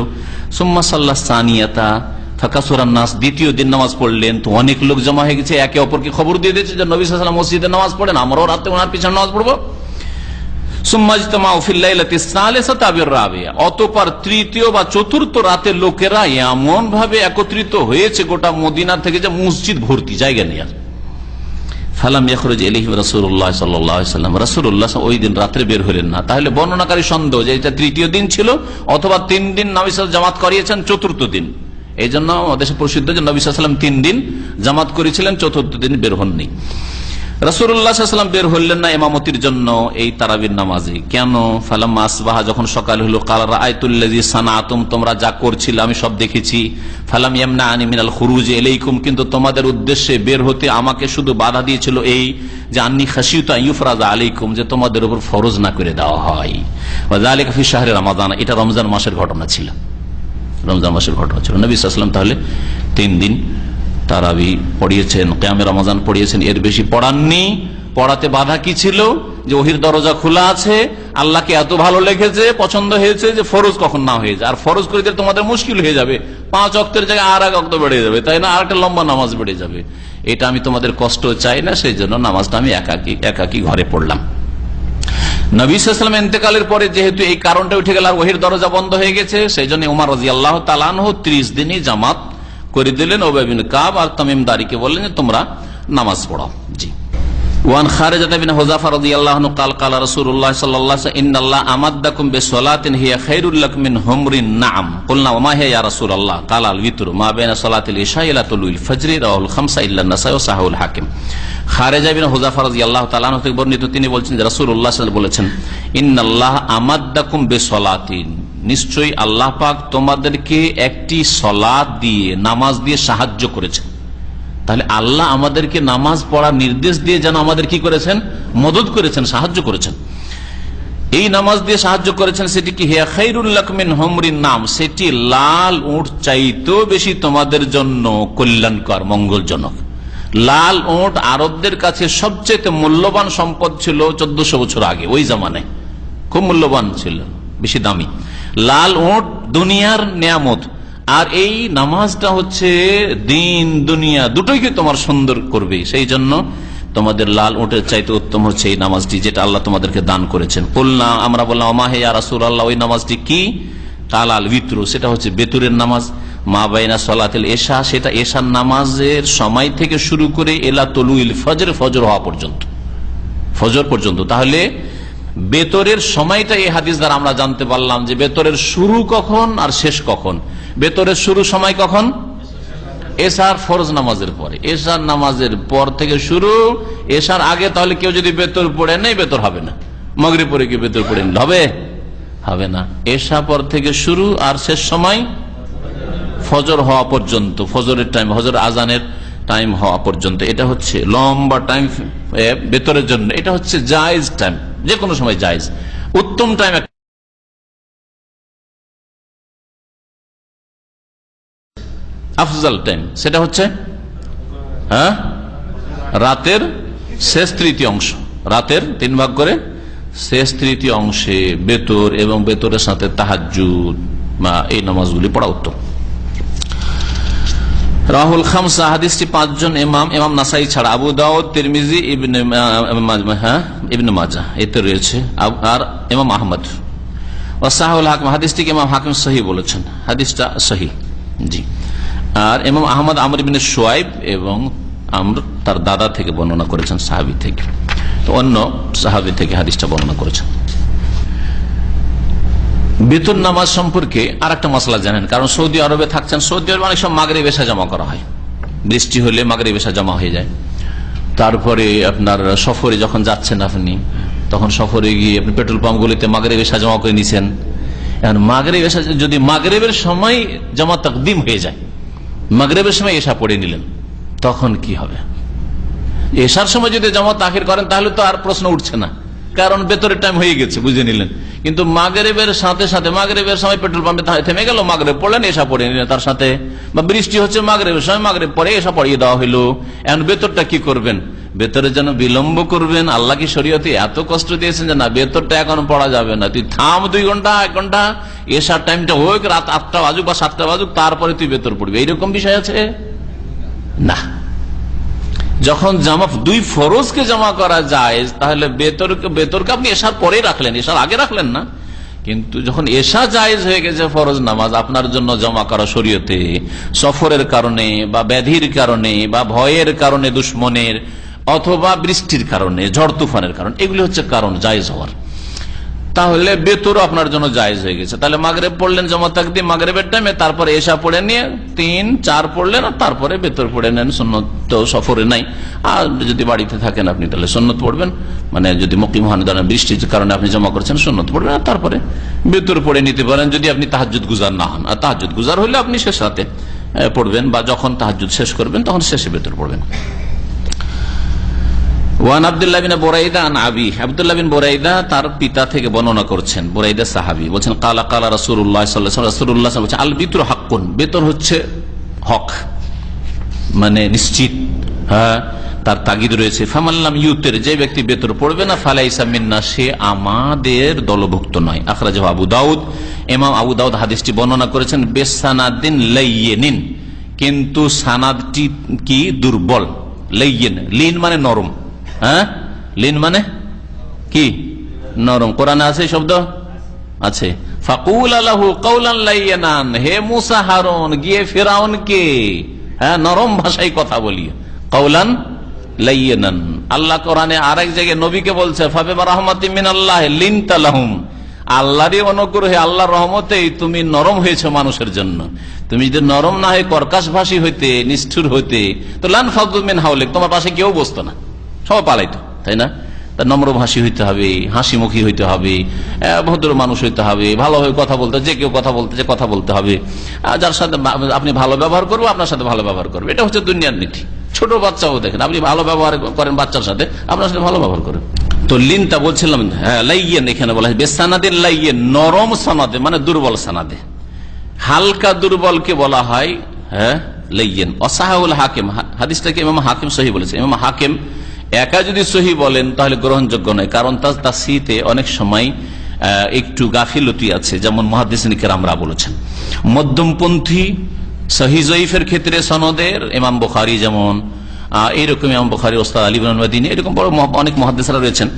সুম্মা সাল্লা সানিয়াতা ফাকাসুরান নাস, দ্বিতীয় দিন নামাজ পড়লেন, তো অনেক লোক জমা হয়ে গেছে, একে অপরকে খবর দিয়ে দিয়েছে যে নবী সাল্লাল্লাহু আলাইহি ওয়াসাল্লাম মসজিদে নামাজ পড়েন, আমরাও রাতে ওনার পিছনে নামাজ পড়বো। অতঃপর তৃতীয় বা চতুর্থ রাতে লোকেরা এমন ভাবে একত্রিত হয়েছে গোটা মদিনা থেকে যে মসজিদ ভর্তি, জায়গা নেই আর। ফালাম ইয়াখরুজ ইলাইহি রাসূলুল্লাহ সাল্লাল্লাহু আলাইহি ওয়াসাল্লাম, রাসূলুল্লাহ ওই দিন রাতে বের হলেন না। তাহলে বর্ণনাকারী সন্দেহ যে এটা তৃতীয় দিন ছিল অথবা 3 দিন নবী সাল্লাল্লাহু আলাইহি ওয়াসাল্লাম জামাত করিয়েছেন চতুর্থ দিন। এই জন্য দেশে প্রসিদ্ধ যে নবী সাল্লাল্লাহু আলাইহি ওয়াসাল্লাম 3 দিন জামাত করেছিলেন, চতুর্থ দিন বের হননি। রাসূলুল্লাহ সাল্লাল্লাহু আলাইহি ওয়াসাল্লাম বের হলেন না ইমামতির জন্য এই তারাবির নামাজে। কেন? ফালাম্মা আসবাহা, যখন সকাল হলো, ক্বালা রাআইতুল্লাযী সানাতুম, তোমরা যা করছিলে আমি সব দেখেছি। ফালাম ইয়ামনানি মিনাল খুরুজ ইলাইকুম, কিন্তু তোমাদের উদ্দেশ্যে বের হতে আমাকে শুধু বাধা দিয়েছিল এই যে আন্নী খাশিতু আন ইউফরাজা আলাইকুম, যে তোমাদের উপর ফরজ না করে দেওয়া হয়। ওয়া যালিকা ফি শাহরি রমাদান, এটা রমজান মাসের ঘটনা ছিল, রমজান মাসের ঘটনা ছিল। নবী সাল্লাল্লাহু আলাইহি ওয়াসাল্লাম তাহলে 3 দিন তারাবি পড়িয়েছেন, কিয়ামে রমজান পড়িয়েছেন, এর বেশি পড়াননি। পড়াতে বাধা কি ছিল? যে ওহির দরজা খোলা আছে, আল্লাহকে এত ভালো লেগেছে, পছন্দ হয়েছে যে ফরজ কখন না হয়ে যায়, আর ফরজ করে দিলে তোমাদের মুশকিল হয়ে যাবে, 5 ওয়াক্তের জায়গায় আর 1 ওয়াক্ত বেড়ে যাবে, তাই না, আর একটা লম্বা নামাজ বেড়ে যাবে। এটা আমি তোমাদের কষ্ট চাই না, সেই জন্য নামাজটা আমি একাকি ঘরে পড়লাম। নবী সাল্লাল্লাহু আলাইহি ওয়াসাল্লাম ইন্তেকালের পরে যেহেতু এই কারণটা উঠে গেল আর ওহির দরজা বন্ধ হয়ে গেছে, সেই জন্য ওমর রাদিয়াল্লাহু তাআলা আনহু 30 দিনই জামাত করে দিলেন। উবাই বিন কাব আর তামিম দারিকে বললেন যে তোমরা নামাজ পড়ো। জি। ওয়ান খারিজা বিন হুযাফা রাদিয়াল্লাহু আনহু قال قال رسول الله صلى الله عليه وسلم ان الله امدكم بصلاه هي خير لكم من حمر النعم قلنا وما هي يا رسول الله قال الوتر ما بين صلاه العشاء الى طلوع الفجر رواه الخمسه الا النسائي وصححه الحاكم। খারিজা বিন হুযাফা রাদিয়াল্লাহু তাআলা আনহু থেকে বর্ণিত, তিনি বলছেন যে রাসূলুল্লাহ সাল্লাল্লাহু আলাইহি ওয়াসাল্লাম বলেছেন, ইন্নাল্লাহ আমাদ্দাকুম বিসলাতিন, নিশ্চয়ই আল্লাহ পাক তোমাদেরকে একটি সালাত দিয়ে, নামাজ দিয়ে সাহায্য করেছেন। তাহলে আল্লাহ আমাদেরকে নামাজ পড়ার নির্দেশ দিয়ে যেন আমাদের কি করেছেন, মদদ করেছেন, সাহায্য করেছেন। এই নামাজ দিয়ে সাহায্য করেছেন, সেটি কি হিয়া খায়রুল লাকুম মিন হুমরিন নাম, সেটি লাল উট চাইতেও বেশি তোমাদের জন্য কল্যাণকর, মঙ্গলজনক। লাল উট আরবদের কাছে সবচেয়ে মূল্যবান সম্পদ ছিল 1400 বছর আগে, ওই জামানায় খুব মূল্যবান ছিল, বেশি দামি। লাল উট দুনিয়ার নিয়ামত, আর এই নামাজটা হচ্ছে দিন দুনিয়া দুটোইকে তোমার সুন্দর করবে, সেই জন্য তোমাদের লাল উটের চাইতে উত্তম হচ্ছে এই নামাজটি, যেটা আল্লাহ তোমাদেরকে দান করেছেন। বললাম, আমরা বললাম ওমা হে ইয়া রাসূলুল্লাহ, ওই নামাজটি কি? কাল আল বিতর, সেটা হচ্ছে বেতুরের নামাজ। মা বাইনা সলাতিল এশা, সেটা এশার নামাজের সময় থেকে শুরু করে এলা তলুইল ফজর, ফজর হওয়া পর্যন্ত, ফজর পর্যন্ত। তাহলে বেতরের সময়টা এই হাদিস দ্বারা আমরা জানতে পারলাম যে বেতরের শুরু কখন আর শেষ কখন। বেতরের শুরু সময় কখন? এশার ফরজ নামাজের পরে, এশার নামাজের পর থেকে শুরু। এশার আগে তাহলে কেউ যদি বেতর পড়ে নেই, বেতর হবে না। মাগরিব পরে কি বেতর পড়ে নিলে হবে? হবে না। এশা পর থেকে শুরু আর শেষ সময় ফজর হওয়া পর্যন্ত, ফজরের টাইম, ফজর আজানের টাইম হওয়া পর্যন্ত। এটা হচ্ছে লম্বা টাইম বেতরের জন্য, এটা হচ্ছে জায়েজ টাইম, যে কোনো সময় জায়েজ, উত্তম টাইম। আফজাল টাইম সেটা হচ্ছে রাতের শেষ তৃতীয় অংশ, রাতের 3 ভাগ করে শেষ তৃতীয় অংশে বেতর এবং বেতরের সাথে তাহাজ্জুদ বা এই নামাজগুলি পড়া উত্তম। রাহুল খামসা, হাদিসটি 5 জন ইমাম, ইমাম নাসাই ছাড়া, আবু দাউদ, তিরমিজি, ইবনে মাজাহ এতে রয়েছে, আর ইমাম আহমদ। ওয়াসাহুল হাকিম, হাদিসটিকে ইমাম হাকিম সহিহ বলেছেন, হাদিসটা সহিহ। জি। আর ইমাম আহমদ আমর ইবনে শুআইব এবং আমর তার দাদা থেকে বর্ণনা করেছেন, সাহাবী থেকে। তো অন্য সাহাবী থেকে হাদিসটা বর্ণনা করেছেন। বেতন নামাজ সম্পর্কে আর একটা মশলা জানেন, কারণ সৌদি আরবে থাকছেন, সৌদি আরবে অনেক সময় মাগরিব এশা জমা করা হয়, বৃষ্টি হলে মাগরিব এশা জমা হয়ে যায়। তারপরে আপনার সফরে যখন যাচ্ছেন আপনি, তখন সফরে গিয়ে আপনি পেট্রোল পাম্পগুলিতে মাগরিব এশা জমা করে নিছেন। এখন মাগরিব এশা যদি মাগরিবের সময় জমা তাকদিম হয়ে যায়, মাগরিবের সময় এশা পড়ে নিলেন, তখন কি হবে? এশার সময় যদি জমা তাখির করেন তাহলে তো আর প্রশ্ন উঠছে না, কারণ বেতরের টাইম হয়ে গেছে, বুঝে নিলেন। কিন্তু মাগরিবের সাথে সাথে মাগরিবের সময় পেট্রোল পাম্পে থেমে গেল, মাগরিব পড়লেন, এশা পড়ে নিলেন তার সাথে, বা বৃষ্টি হচ্ছে মাগরিবের সময়, মাগরিব পরে এশা পড়িয়ে দেওয়া হলো। এখন বেতরটা কি করবেন? বেতরের জন্য বিলম্ব করবেন? আল্লাহ কি শরীয়তে এত কষ্ট দিয়েছেন যে না বেতরটা এখন পড়া যাবে না, তুই থাম 2 ঘন্টা 1 ঘন্টা, এশার টাইমটা হোক, রাত 8টা বাজুক বা 7টা বাজুক, তারপরে তুই বেতর পড়বি, এইরকম বিষয় আছে না। যখন জামা 2 ফরজকে জমা করা যায়, তাহলে বেতরকে আপনি এশার পরে রাখলেন, এশার আগে রাখলেন না। কিন্তু যখন এশা জায়েজ হয়ে গেছে, ফরজ নামাজ আপনার জন্য জমা করা শরীয়তে, সফরের কারণে বা ব্যাধির কারণে বা ভয়ের কারণে, দুশ্মনের অথবা বৃষ্টির কারণে, ঝড় তুফানের কারণে, এগুলি হচ্ছে কারণ জায়েজ হওয়ার, তাহলে বেতরও আপনার জন্য জায়েজ হয়ে গেছে। তাহলে মাগরিব পড়লেন জমা তাকদিম মাগরিবের টাইমে, তারপরে এশা পড়ে নিয়ে 3-4 পড়লেন, আর তারপরে বেতর পড়ে নেন। সুন্নত তো সফরে নাই, আর যদি বাড়িতে থাকেন আপনি তাহলে সুন্নত পড়বেন, মানে যদি মুকিম হন, ধরেন বৃষ্টির কারণে আপনি জমা করছেন, সুন্নত পড়বেন, আর তারপরে বেতর পড়ে নিতে পারেন যদি আপনি তাহাজ্জুদ গুজার না হন। আর তাহাজ্জুদ গুজার হলে আপনি শেষ রাতে পড়বেন, বা যখন তাহাজ্জুদ শেষ করবেন তখন শেষে বেতর পড়বেন। ওয়ান আব্দুল্লাহ বিন বুরাইদা আন আবি, আব্দুল্লাহ বিন বুরাইদা তার পিতা থেকে বর্ণনা করছেন, বুরাইদা সাহাবী, বলছেন কালা কালা রাসূলুল্লাহ সাল্লাল্লাহু আলাইহি ওয়াসাল্লাম, রাসূলুল্লাহ সাল্লাল্লাহু আলাইহি ওয়াসাল্লাম আল বিতরু হাক্কুন, বেতর হচ্ছে হক, মানে নিশ্চিত, হ্যাঁ, তার তাগিদ রয়েছে। ফামাল্লাম ইউতের, যে ব্যক্তি বেতর পড়বে না, ফালাইসা মিন্না, সে আমাদের দলভুক্ত নয়। আখরাজাহু আবু দাউদ, ইমাম আবু দাউদ হাদিসটি বর্ণনা করেছেন বেসানাদিন লাইয়িন, কিন্তু সানাদটি কি দুর্বল। লাইয়িন, লিন মানে নরম, হ্যাঁ, লিন মানে কি নরম, কোরআনে আছে শব্দ আছে। ফাকুল আলাহু কাওলান লাইয়ানান, হে মুসা হারুন গিয়ে ফিরাউনকে নরম ভাষায় কথা বলিয়ে, কাওলান লাইয়ানান। আল্লাহ কোরআনে আরেক জায়গায় নবীকে বলছে ফাবিমা রাহমাতিম মিনাল্লাহ লিনতা লাহুম, আল্লাহরই অনুগ্রহে, আল্লাহর রহমতেই তুমি নরম হয়েছে মানুষের জন্য। তুমি যদি নরম না হয়ে কর্কশ ভাষী হইতে, নিষ্ঠুর হইতে, তো লান ফাদু মিন হাওলিক, তোমার পাশে কেউ বসতো না, সবাই পালাইতো, তাই না? তা নম্রভাষী হইতে হবে, হাসি মুখী হইতে হবে, ভদ্র মানুষ হইতে হবে, ভালোভাবে কথা বলতে, যে কেউ কথা বলতে যে কথা বলতে হবে, যার সাথে আপনি ভালো ব্যবহার করবো আপনার সাথে ভালো ব্যবহার করবে, এটা হচ্ছে দুনিয়ার নীতি। ছোট বাচ্চাও দেখেন, আপনি ভালো ব্যবহার করেন বাচ্চার সাথে, আপনার সাথে ভালো ব্যবহার করেন। তো লিনটা বলছিলাম, হ্যাঁ, লাইয়েন এখানে বলা হয় বেসানাদের লাইয়েন, নরম সানাদে মানে দুর্বল সানাদে, হালকা দুর্বলকে বলা হয় হ্যাঁ লাইয়েন। অসাহাউল হাকিম, হাদিসটাকে ইমাম হাকিম সহি বলেছে। ইমাম হাকিম একা যদি সহি বলেন তাহলে গ্রহণযোগ্য নয়, কারণ তার তাসহিতে অনেক সময় একটু গাফিলতি আছে, যেমন মুহাদ্দিসিন কেরামরা বলেছেন। মধ্যমপন্থী সহি জয়ীফের ক্ষেত্রে সনদের ইমাম বুখারী, যেমন এইরকম ইমাম বুখারী, ওস্তাদ আলী ইবনে মাদিনী, এরকম বড় অনেক মুহাদ্দিসরা রয়েছেন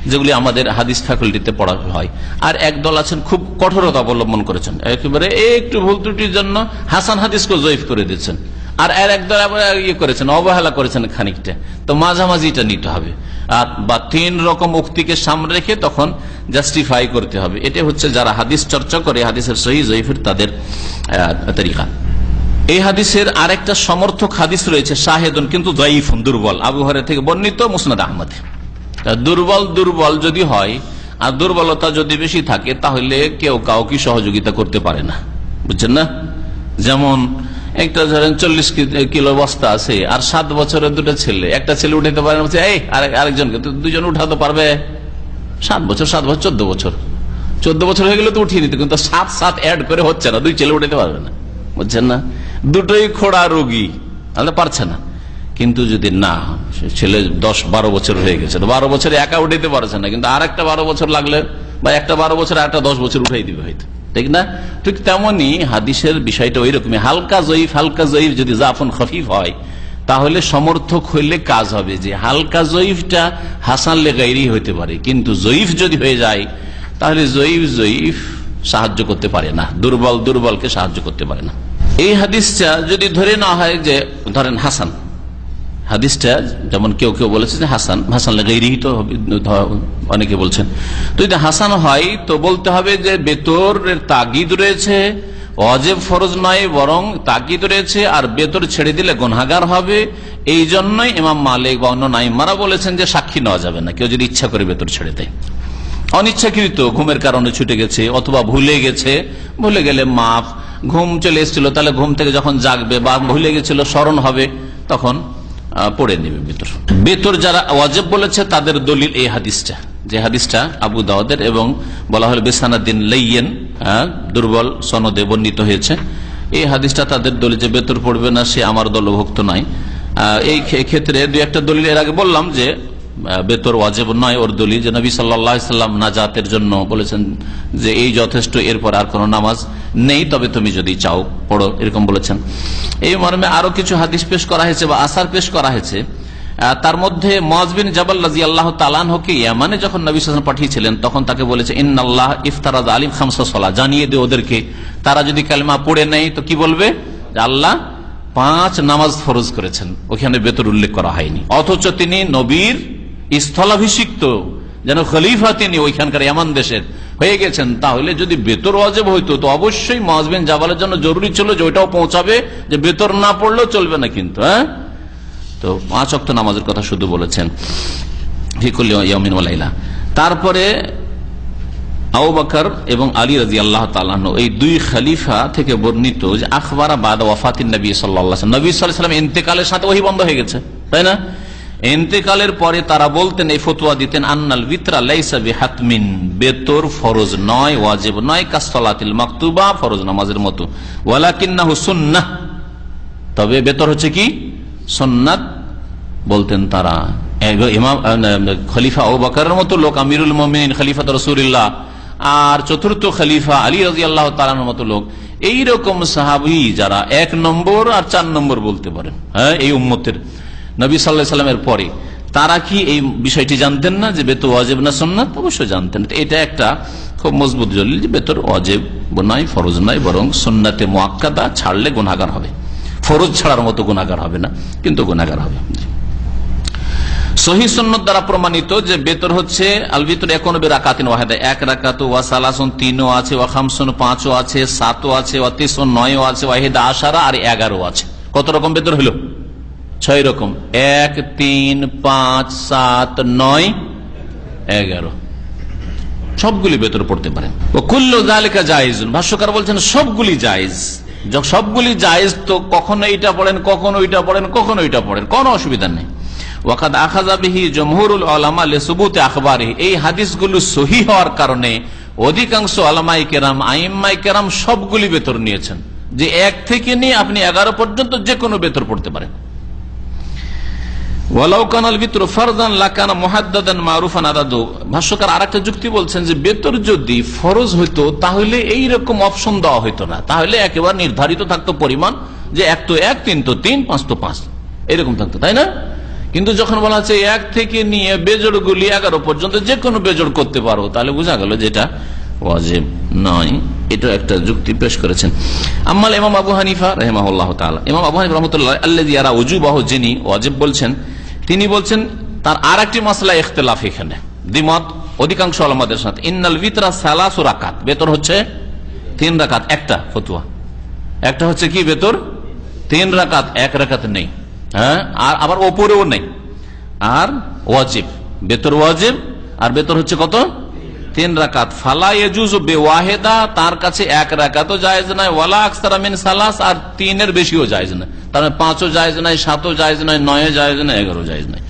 যেগুলি আমাদের হাদিস ফ্যাকাল্টিতে পড়া হয়। আর একদল আছেন খুব কঠোরতা অবলম্বন করেছেন, একেবারে একটু ভুল ত্রুটির জন্য হাসান হাদিসকে জয়ীফ করে দিচ্ছেন। আর একদল ইয়ে করেছেন, অবহেলা করেছেন খানিকটা। তো মাঝামাঝিটা নিতে হবে, আর বা 3 রকম উক্তিকে সামনে রেখে তখন জাস্টিফাই করতে হবে। এটা হচ্ছে যারা হাদিস চর্চা করে, হাদিসের সহি জয়ীফের তাদের তরিকা। এই হাদিসের আরেকটা সমর্থক হাদিস রয়েছে শাহেদুন, কিন্তু জয়ীফুন, দুর্বল, আবু হুরায়রা থেকে বর্ণিত মুসনাদ আহমদে। দুর্বল যদি হয় আর দুর্বলতা যদি বেশি থাকে, তাহলে কেউ কাউকে সহযোগিতা করতে পারে না, বুঝছেন না? যেমন একটা ধরেন 40 কিলো বস্তা আছে, আর 7 বছরের 2টা ছেলে, একটা ছেলে উঠাতে পারে না, এই আরেকজনকে তো 2জন উঠাতে পারবে। 7 বছর 14 বছর 14 বছর হয়ে গেলে তো উঠিয়ে নিতে, কিন্তু 7 অ্যাড করে হচ্ছে না, 2 ছেলে উঠাতে পারবে না, বুঝছেন না? দুটোই খোড়া রোগী, তাহলে পারছে না। কিন্তু যদি না, ছেলে 10-12 বছর হয়ে গেছে, 12 বছরে একা উঠাইতে পারছে না, কিন্তু আর একটা 12 বছর লাগলে, বা একটা 12 বছর আর একটা 10 বছর উঠাই দিবে হয়তো, ঠিক না? ঠিক তেমনি হাদিসের বিষয়টা ওই রকমই, হালকা জয়ীফ যদি জাফন খফিফ হয়, তাহলে সমর্থক হইলে কাজ হবে যে হালকা জয়ীফটা হাসান লেগাইরি হইতে পারে, কিন্তু জয়ীফ যদি হয়ে যায় তাহলে জয়ীফ সাহায্য করতে পারে না, দুর্বলকে সাহায্য করতে পারে না। এই হাদিসটা যদি ধরে না হয় যে ধরেন হাসান, হাদিসটা যেমন কেউ কেউ বলেছে যে হাসান লাগাইরিহি, তো অনেকে বলছেন, তো যদি হাসান হয় তো বলতে হবে যে বেতরের তাগিদ রয়েছে, ওয়াজিব ফরজ নয় বরং তাগিদ রয়েছে, আর বেতর ছেড়ে দিলে গুনাহগার হবে। এই জন্যই ইমাম মালিক বা অন্য নাইমারা বলেছেন যে সাক্ষী নেওয়া যাবে না কেউ যদি ইচ্ছা করে বেতর ছেড়ে দেয়। অনিচ্ছাকৃত ঘুমের কারণে ছুটে গেছে অথবা ভুলে গেছে, ভুলে গেলে মাফ, ঘুম চলে এসেছিল তাহলে ঘুম থেকে যখন জাগবে বা ভুলে গেছিল স্মরণ হবে তখন পড়ে নেবে বেতর। বেতর যারা ওয়াজিব বলেছে তাদের দলিল এই হাদিসটা, যে হাদিসটা আবু দাউদের এবং বলা হল বেসানাদ্দিন লাইয়েন, দুর্বল সনদে বর্ণিত হয়েছে। এই হাদিসটা তাদের দলিল যে বেতর পড়বে না সে আমার দলভুক্ত নয়। এই ক্ষেত্রে দুই একটা দলিল এর আগে বললাম যে বেতর ওয়াজিব নয়, ওর দলিল যে নবী সাল্লাল্লাহু আলাইহি সাল্লাম নাজাতের জন্য বলেছেন যে এই যথেষ্ট, এরপর আর কোনো নামাজ নেই, তবে তুমি যদি চাও পড়ো, এরকম বলেছেন। এই মর্মে আরো কিছু হাদিস পেশ করা হয়েছে বা আসার পেশ করা হয়েছে। তার মধ্যে মুআয বিন জাবাল রাদিয়াল্লাহু তাআলা আনহুকে ইয়ামানে যখন নবী সাল্লাল্লাহু আলাইহি ওয়াসাল্লাম পাঠিয়েছিলেন তখন তাকে বলেছে ইন্নাল্লাহ ইফতারাদ আলাইহিম খামসা সালাত, জানিয়ে দে ওদেরকে তারা যদি কালেমা পড়ে নেয় তো কি বলবে, যে আল্লাহ 5 নামাজ ফরজ করেছেন, ওখানে বেতর উল্লেখ করা হয়নি। অথচ তিনি নবীর স্থলাভিষিক্ত, যেন খলিফা তিনি ওইখানকার ইয়ামান দেশের হয়ে গেছেন, তাহলে যদি বেতর ওয়াজিব হইতো তো অবশ্যই মুআয বিন জাবালের জন্য জরুরি ছিল যে ওইটাও পৌঁছাবে, যে বেতর না পড়লেও চলবে না কিন্তু। তো 5 ওয়াক্ত নামাজের কথা শুধু বলেছেন ফি কুল্লি ইয়াউমিন ওয়া লাইলা। তারপরে আবু বকর এবং আলী রাদিয়াল্লাহু তাআলা আনহু এই দুই খলিফা থেকে বর্ণিত যে আখবারা বাদা ওয়াফাতিন নবী সাল্লাল্লাহু আলাইহি ওয়াসাল্লাম, নবী সাল্লাল্লাহু আলাইহি ওয়াসাল্লাম ইন্তেকালের সাথে ওহী বন্ধ হয়ে গেছে, তাই না? ইন্তেকালের পরে তারা বলতেন, এই ফতোয়া দিতেন, আন্নাল বিতরা লাইসা বিহাতমিন, বেতর ফরজ নয়, ওয়াজিব নয়, কাসসালাতিল মাকতুবা, ফরজ নামাজের মতো, ওয়ালাকিন্নাহু সুন্নাহ, তবে বেতর হচ্ছে কি সুন্নাত বলতেন তারা। ইমাম খলিফা আবু বকরের মতো লোক, আমিরুল মুমিনিন খলিফাত রাসূলুল্লাহ, আর চতুর্থ খলিফা আলী রাদিয়াল্লাহু তাআলার মতো লোক, এইরকম সাহাবী যারা 1 নম্বর আর 4 নম্বর বলতে পারেন এই উম্মতের নবী সাল্লাল্লাহু আলাইহি ওয়াসাল্লামের পরে, তারা কি এই বিষয়টি জানতেন না যে বেতর ওয়াজিব না সুন্নাত? অবশ্যই জানতেন। এটা একটা খুব মজবুত দলিল যে বেতর ওয়াজিব নয়, ফরজ নয়, বরং সুন্নাতে মুআক্কাদা, ছাড়লে গুনাহগার হবে, ফরজ ছাড়ার মতো গুনাহগার হবে না, কিন্তু গুনাহগার হবে। সহিহ সুন্নাত দ্বারা প্রমাণিত যে বেতর হচ্ছে আল বিতর 91 রাকাতিন ওয়াহিদা, 1 রাকাত, ওয়া সালাসুন 3ও আছে, ওয়া খামসুন 5ও আছে, 7ও আছে, ওয়া তিসুন 9ও আছে, ওয়াহিদা আশারা আর 11ও আছে। কত রকম বেতর হলো? 6 রকম, 1, 3, 5, 7, 9, 11, সবগুলি বেতর পড়তে পারেন। ও কুল্লু যালিকা জায়েজুন, ভাষ্যকার বলছেন সবগুলি জায়েজ। সবগুলি জায়েজ তো কখনো এইটা পড়েন, কখনো ওইটা পড়েন, কখনো ওইটা পড়েন, কোনো অসুবিধা নেই। ওয়াকাদ আখাযা বিহি জমহুরুল উলামা লিসুবুতি আখবারিহি, এই হাদিসগুলো সহিহ হওয়ার কারণে অধিকাংশ উলামায়ে কেরাম, আইম্মায়ে কেরাম সবগুলি বেতর নিয়েছেন, যে 1 থেকে নিয়ে আপনি 11 পর্যন্ত যে কোনো বেতর পড়তে পারেন। ওয়ালাউ কানাল বিতরু ফারদান লাকানা মুহাদ্দাদান মারুফান আদাদু, ভাষ্যকার আরেকটা যুক্তি বলছেন যে বেতর যদি ফরজ হইতো তাহলে এই রকম অপশন দেওয়া হইতো না, তাহলে একেবারে নির্ধারিত থাকতো পরিমাণ, যে 1 তো 1, 3 তো 3, 5 তো 5, এরকম থাকতো, তাই না? কিন্তু যখন বলা হচ্ছে 1 থেকে নিয়ে বেজোড় গুলি 11 পর্যন্ত যে কোনো বেজোড় করতে পারো, তাহলে বোঝা গেল যেটা ওয়াজিব নয়। এটা একটা যুক্তি পেশ করেছেন। আম্মাল ইমাম আবু হানিফা রাহিমাহুল্লাহু তাআলা, ইমাম আবু হানিফা রাহমাতুল্লাহ আল্লাযী ইয়ারা উজুবাহু, যিনি ওয়াজিব বলছেন, তিনি বলছেন তার আরেকটি মাসলা ইখতিলাফ, এখানে দ্বিমত অধিকাংশ উলামাদের সাথে। ইন্নাল বিতরা সালাসু রাকাত, বেতর হচ্ছে 3 রাকাত, একটা ফতোয়া, একটা হচ্ছে কি বেতর 3 রাকাত, 1 রাকাত নেই, আর আবার ওপরেও নেই, আর ওয়াজিব, বেতর ওয়াজিব, আর বেতর হচ্ছে কত 3 রাকাত। ফালা ইয়াজুজু বিওয়াহিদা, তার কাছে 1 রাকাতও জায়েজ নয়, ওয়ালা আকসারা মিন সালাস, আর 3 এর বেশিও জায়েজ নয়, তার 5ও জায়েজ নয়, 7ও জায়েজ নয়, 9ও জায়েজ নয়, 11ও জায়েজ নয়।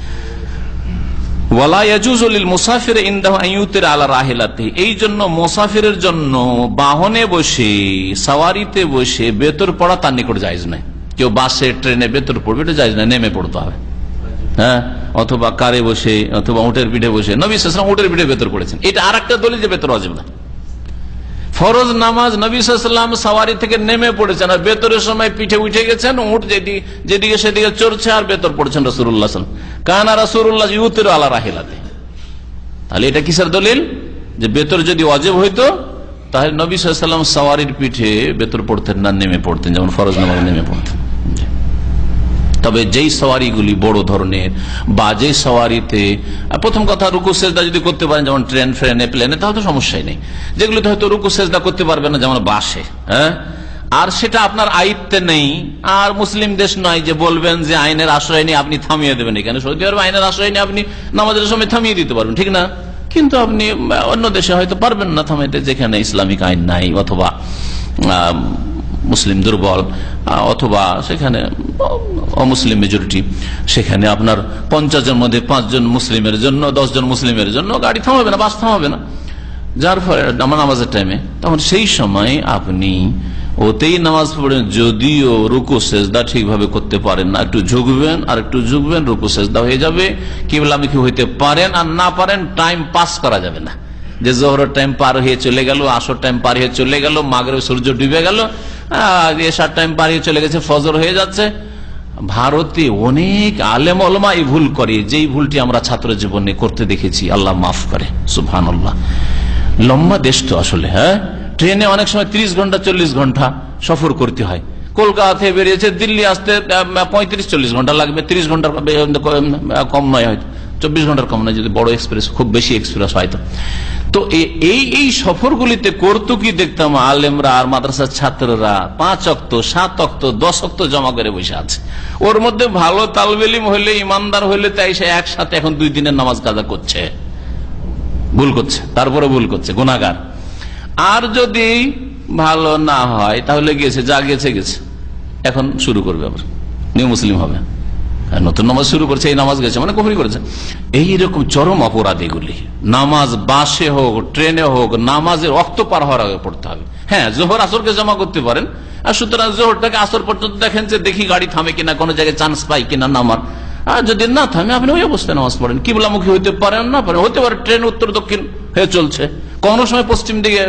ওয়ালা ইয়াজুজু লিল মুসাফির ইনদাহু আন ইউতিরা আলা রাহিলাতিহি, এই জন্য মুসাফিরের জন্য বাহনে বসে, সওয়ারিতে বসে বেতর পড়া তার নিকট জায়েজ নয়। কেউ বাসে ট্রেনে বেতর পড়বে, এটা জায়েজ নয়, নেমে পড়তে হবে, অথবা কারে বসে, অথবা উটের পিঠে বসে। নবী সাল্লাল্লাহু আলাইহি ওয়াসাল্লাম উটের পিঠে বেতর পড়েছেন, এটা আরেকটা দলিল যে বেতর ওয়াজিব না। ফরজ নামাজ নবী সাল্লাল্লাহু আলাইহি ওয়াসাল্লাম সওয়ারি থেকে নেমে পড়েছেন, আর বেতরের সময় পিঠে উঠে গেছেন, উট যেদিকে সেদিকে চড়ছে আর বেতর পড়ছেন রাসূলুল্লাহ সাল্লাল্লাহু আলাইহি ওয়াসাল্লাম, কানা রাসূলুল্লাহ ইউতিরু আলা রাহিলাতি। তাহলে এটা কিসের দলিল? যে বেতর যদি ওয়াজিব হইতো তাহলে নবী সাল্লাল্লাহু আলাইহি ওয়াসাল্লাম সাওয়ারির পিঠে বেতর পড়তেন না নেমে পড়তেন, যেমন ফরজ নামাজ নেমে পড়তেন। তবে যেই সওয়ারিগুলি বড় ধরনের বা যে সওয়ারিতে প্রথম কথা রুকু সেজদা যদি করতে পারেন, যেমন ট্রেন ফ্রেনে প্লেনে, তাহলে তো সমস্যাই নেই। যেগুলোতে হয়তো রুকু সেজদা করতে পারবে না, যেমন বাসে, হ্যাঁ, আর সেটা আপনার আয়ত্তে নেই, আর মুসলিম দেশ নয় যে বলবেন যে আইনের আশ্রয় নিয়ে আপনি থামিয়ে দেবেন। এখানে সৌদি আরবে আইনের আশ্রয় নিয়ে আপনি নামাজের সময় থামিয়ে দিতে পারবেন, ঠিক না? কিন্তু আপনি অন্য দেশে হয়তো পারবেন না থামাইতে, যেখানে ইসলামিক আইন নাই, অথবা মুসলিম দুর্বল, অথবা সেখানে অমুসলিম মেজরিটি, সেখানে আপনার 50 জন মধ্যে 5 জন মুসলিমের জন্য, 10 জন মুসলিমের জন্য গাড়ি থামাবে না, বাস থামাবে না, যার ফলে নামাজের টাইমে তখন সেই সময় আপনি ওতেই নামাজ পড়েন, যদিও রুকু সেজদা ঠিকভাবে করতে পারেন না, একটু ঝুঁকবেন আর একটু ঝুঁকবেন, রুকু সেজদা হয়ে যাবে, কিবলামুখী হইতে পারেন আর না পারেন, টাইম পাস করা যাবে না। যে জোহরের টাইম পার হয়ে চলে গেল, আসর টাইম পার হয়ে চলে গেল, মাগরিব সূর্য ডুবে গেল, এশার টাইম পার হয়ে চলে গেছে, ফজর হয়ে যাচ্ছে। ভারতে অনেক আলেম ওলামা এই ভুল করে, যেই ভুলটি আমরা ছাত্র জীবনে করতে দেখেছি, আল্লাহ মাফ করে, সুবহানাল্লাহ। লম্বা দেশ তো আসলে, হ্যাঁ, ট্রেনে অনেক সময় 30 ঘন্টা 40 ঘন্টা সফর করতে হয়। কলকাতা থেকে বেরিয়েছে, দিল্লি আসতে 35-40 ঘন্টা লাগবে, 30 ঘন্টার কম নয়, হয়তো 24 ঘন্টার কম নয়, যদি বড় এক্সপ্রেস, খুব বেশি এক্সপ্রেস হয়তো। তো এই সফরগুলিতে করতো কি দেখতাম, আলেমরা আর মাদ্রাসার ছাত্ররা 5 ওয়াক্ত 7 ওয়াক্ত 10 ওয়াক্ত জমা করে বসে আছে। ওর মধ্যে ভালো তালবে ইলম হইলে, ইমানদার হইলে, তাই সে একসাথে এখন 2 দিনের নামাজ কাজা করছে, ভুল করছে, তারপরে ভুল করছে, গুনাহগার। আর যদি ভালো না হয় তাহলে গেছে, যা গেছে গেছে, এখন শুরু করবে, আবার নিউ মুসলিম হবে, নতুন নামাজ শুরু করছে, এই নামাজ গেছে মানে কুফরি করেছে। এইরকম চরম অপরাধ এগুলি। নামাজ বাসে হোক, ট্রেনে হোক, নামাজের ওয়াক্ত পার হওয়ার আগে পড়তে হবে। হ্যাঁ, জোহর আসরকে জমা করতে পারেন, আর সুতরাং জোহরটাকে আসর পর্যন্ত দেখেন যে দেখি গাড়ি থামে কিনা, কোনো জায়গায় চান্স পাই কিনা নামার। আর যদি না থামে, আপনি ওই অবস্থায় নামাজ পড়েন। কিবলামুখী হইতে পারেন না পারেন, হতে পারে ট্রেন উত্তর দক্ষিণ হয়ে চলছে, কোন সময় পশ্চিম দিকে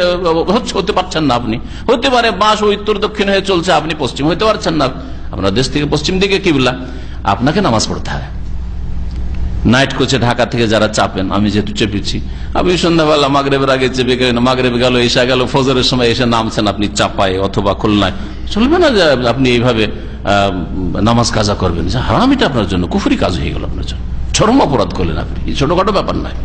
হতে পারছেন না আপনি, হতে পারে বাস উত্তর দক্ষিণ হয়ে চলছে, আপনি পশ্চিম হইতে পারছেন না, আপনার দেশ থেকে পশ্চিম দিকে কিবলা, আপনাকে নামাজ পড়তে হবে। নাইট কোচে ঢাকা থেকে যারা চাপেন, আমি যেহেতু চেপেছি, আপনি সন্ধ্যাবেলা মাগরিবের আগে চেপে গেলেন, মাগরিব গেল, এসা গেল, ফজরের সময় এসে নামছেন আপনি চাপায় অথবা খুলনায়, চলবে না যে আপনি এইভাবে নামাজ কাজা করবেন। হারাম, এটা আপনার জন্য কুফরি কাজ হয়ে গেল, আপনার জন্য চরম অপরাধ করলেন আপনি, ছোটখাটো ব্যাপার নয়।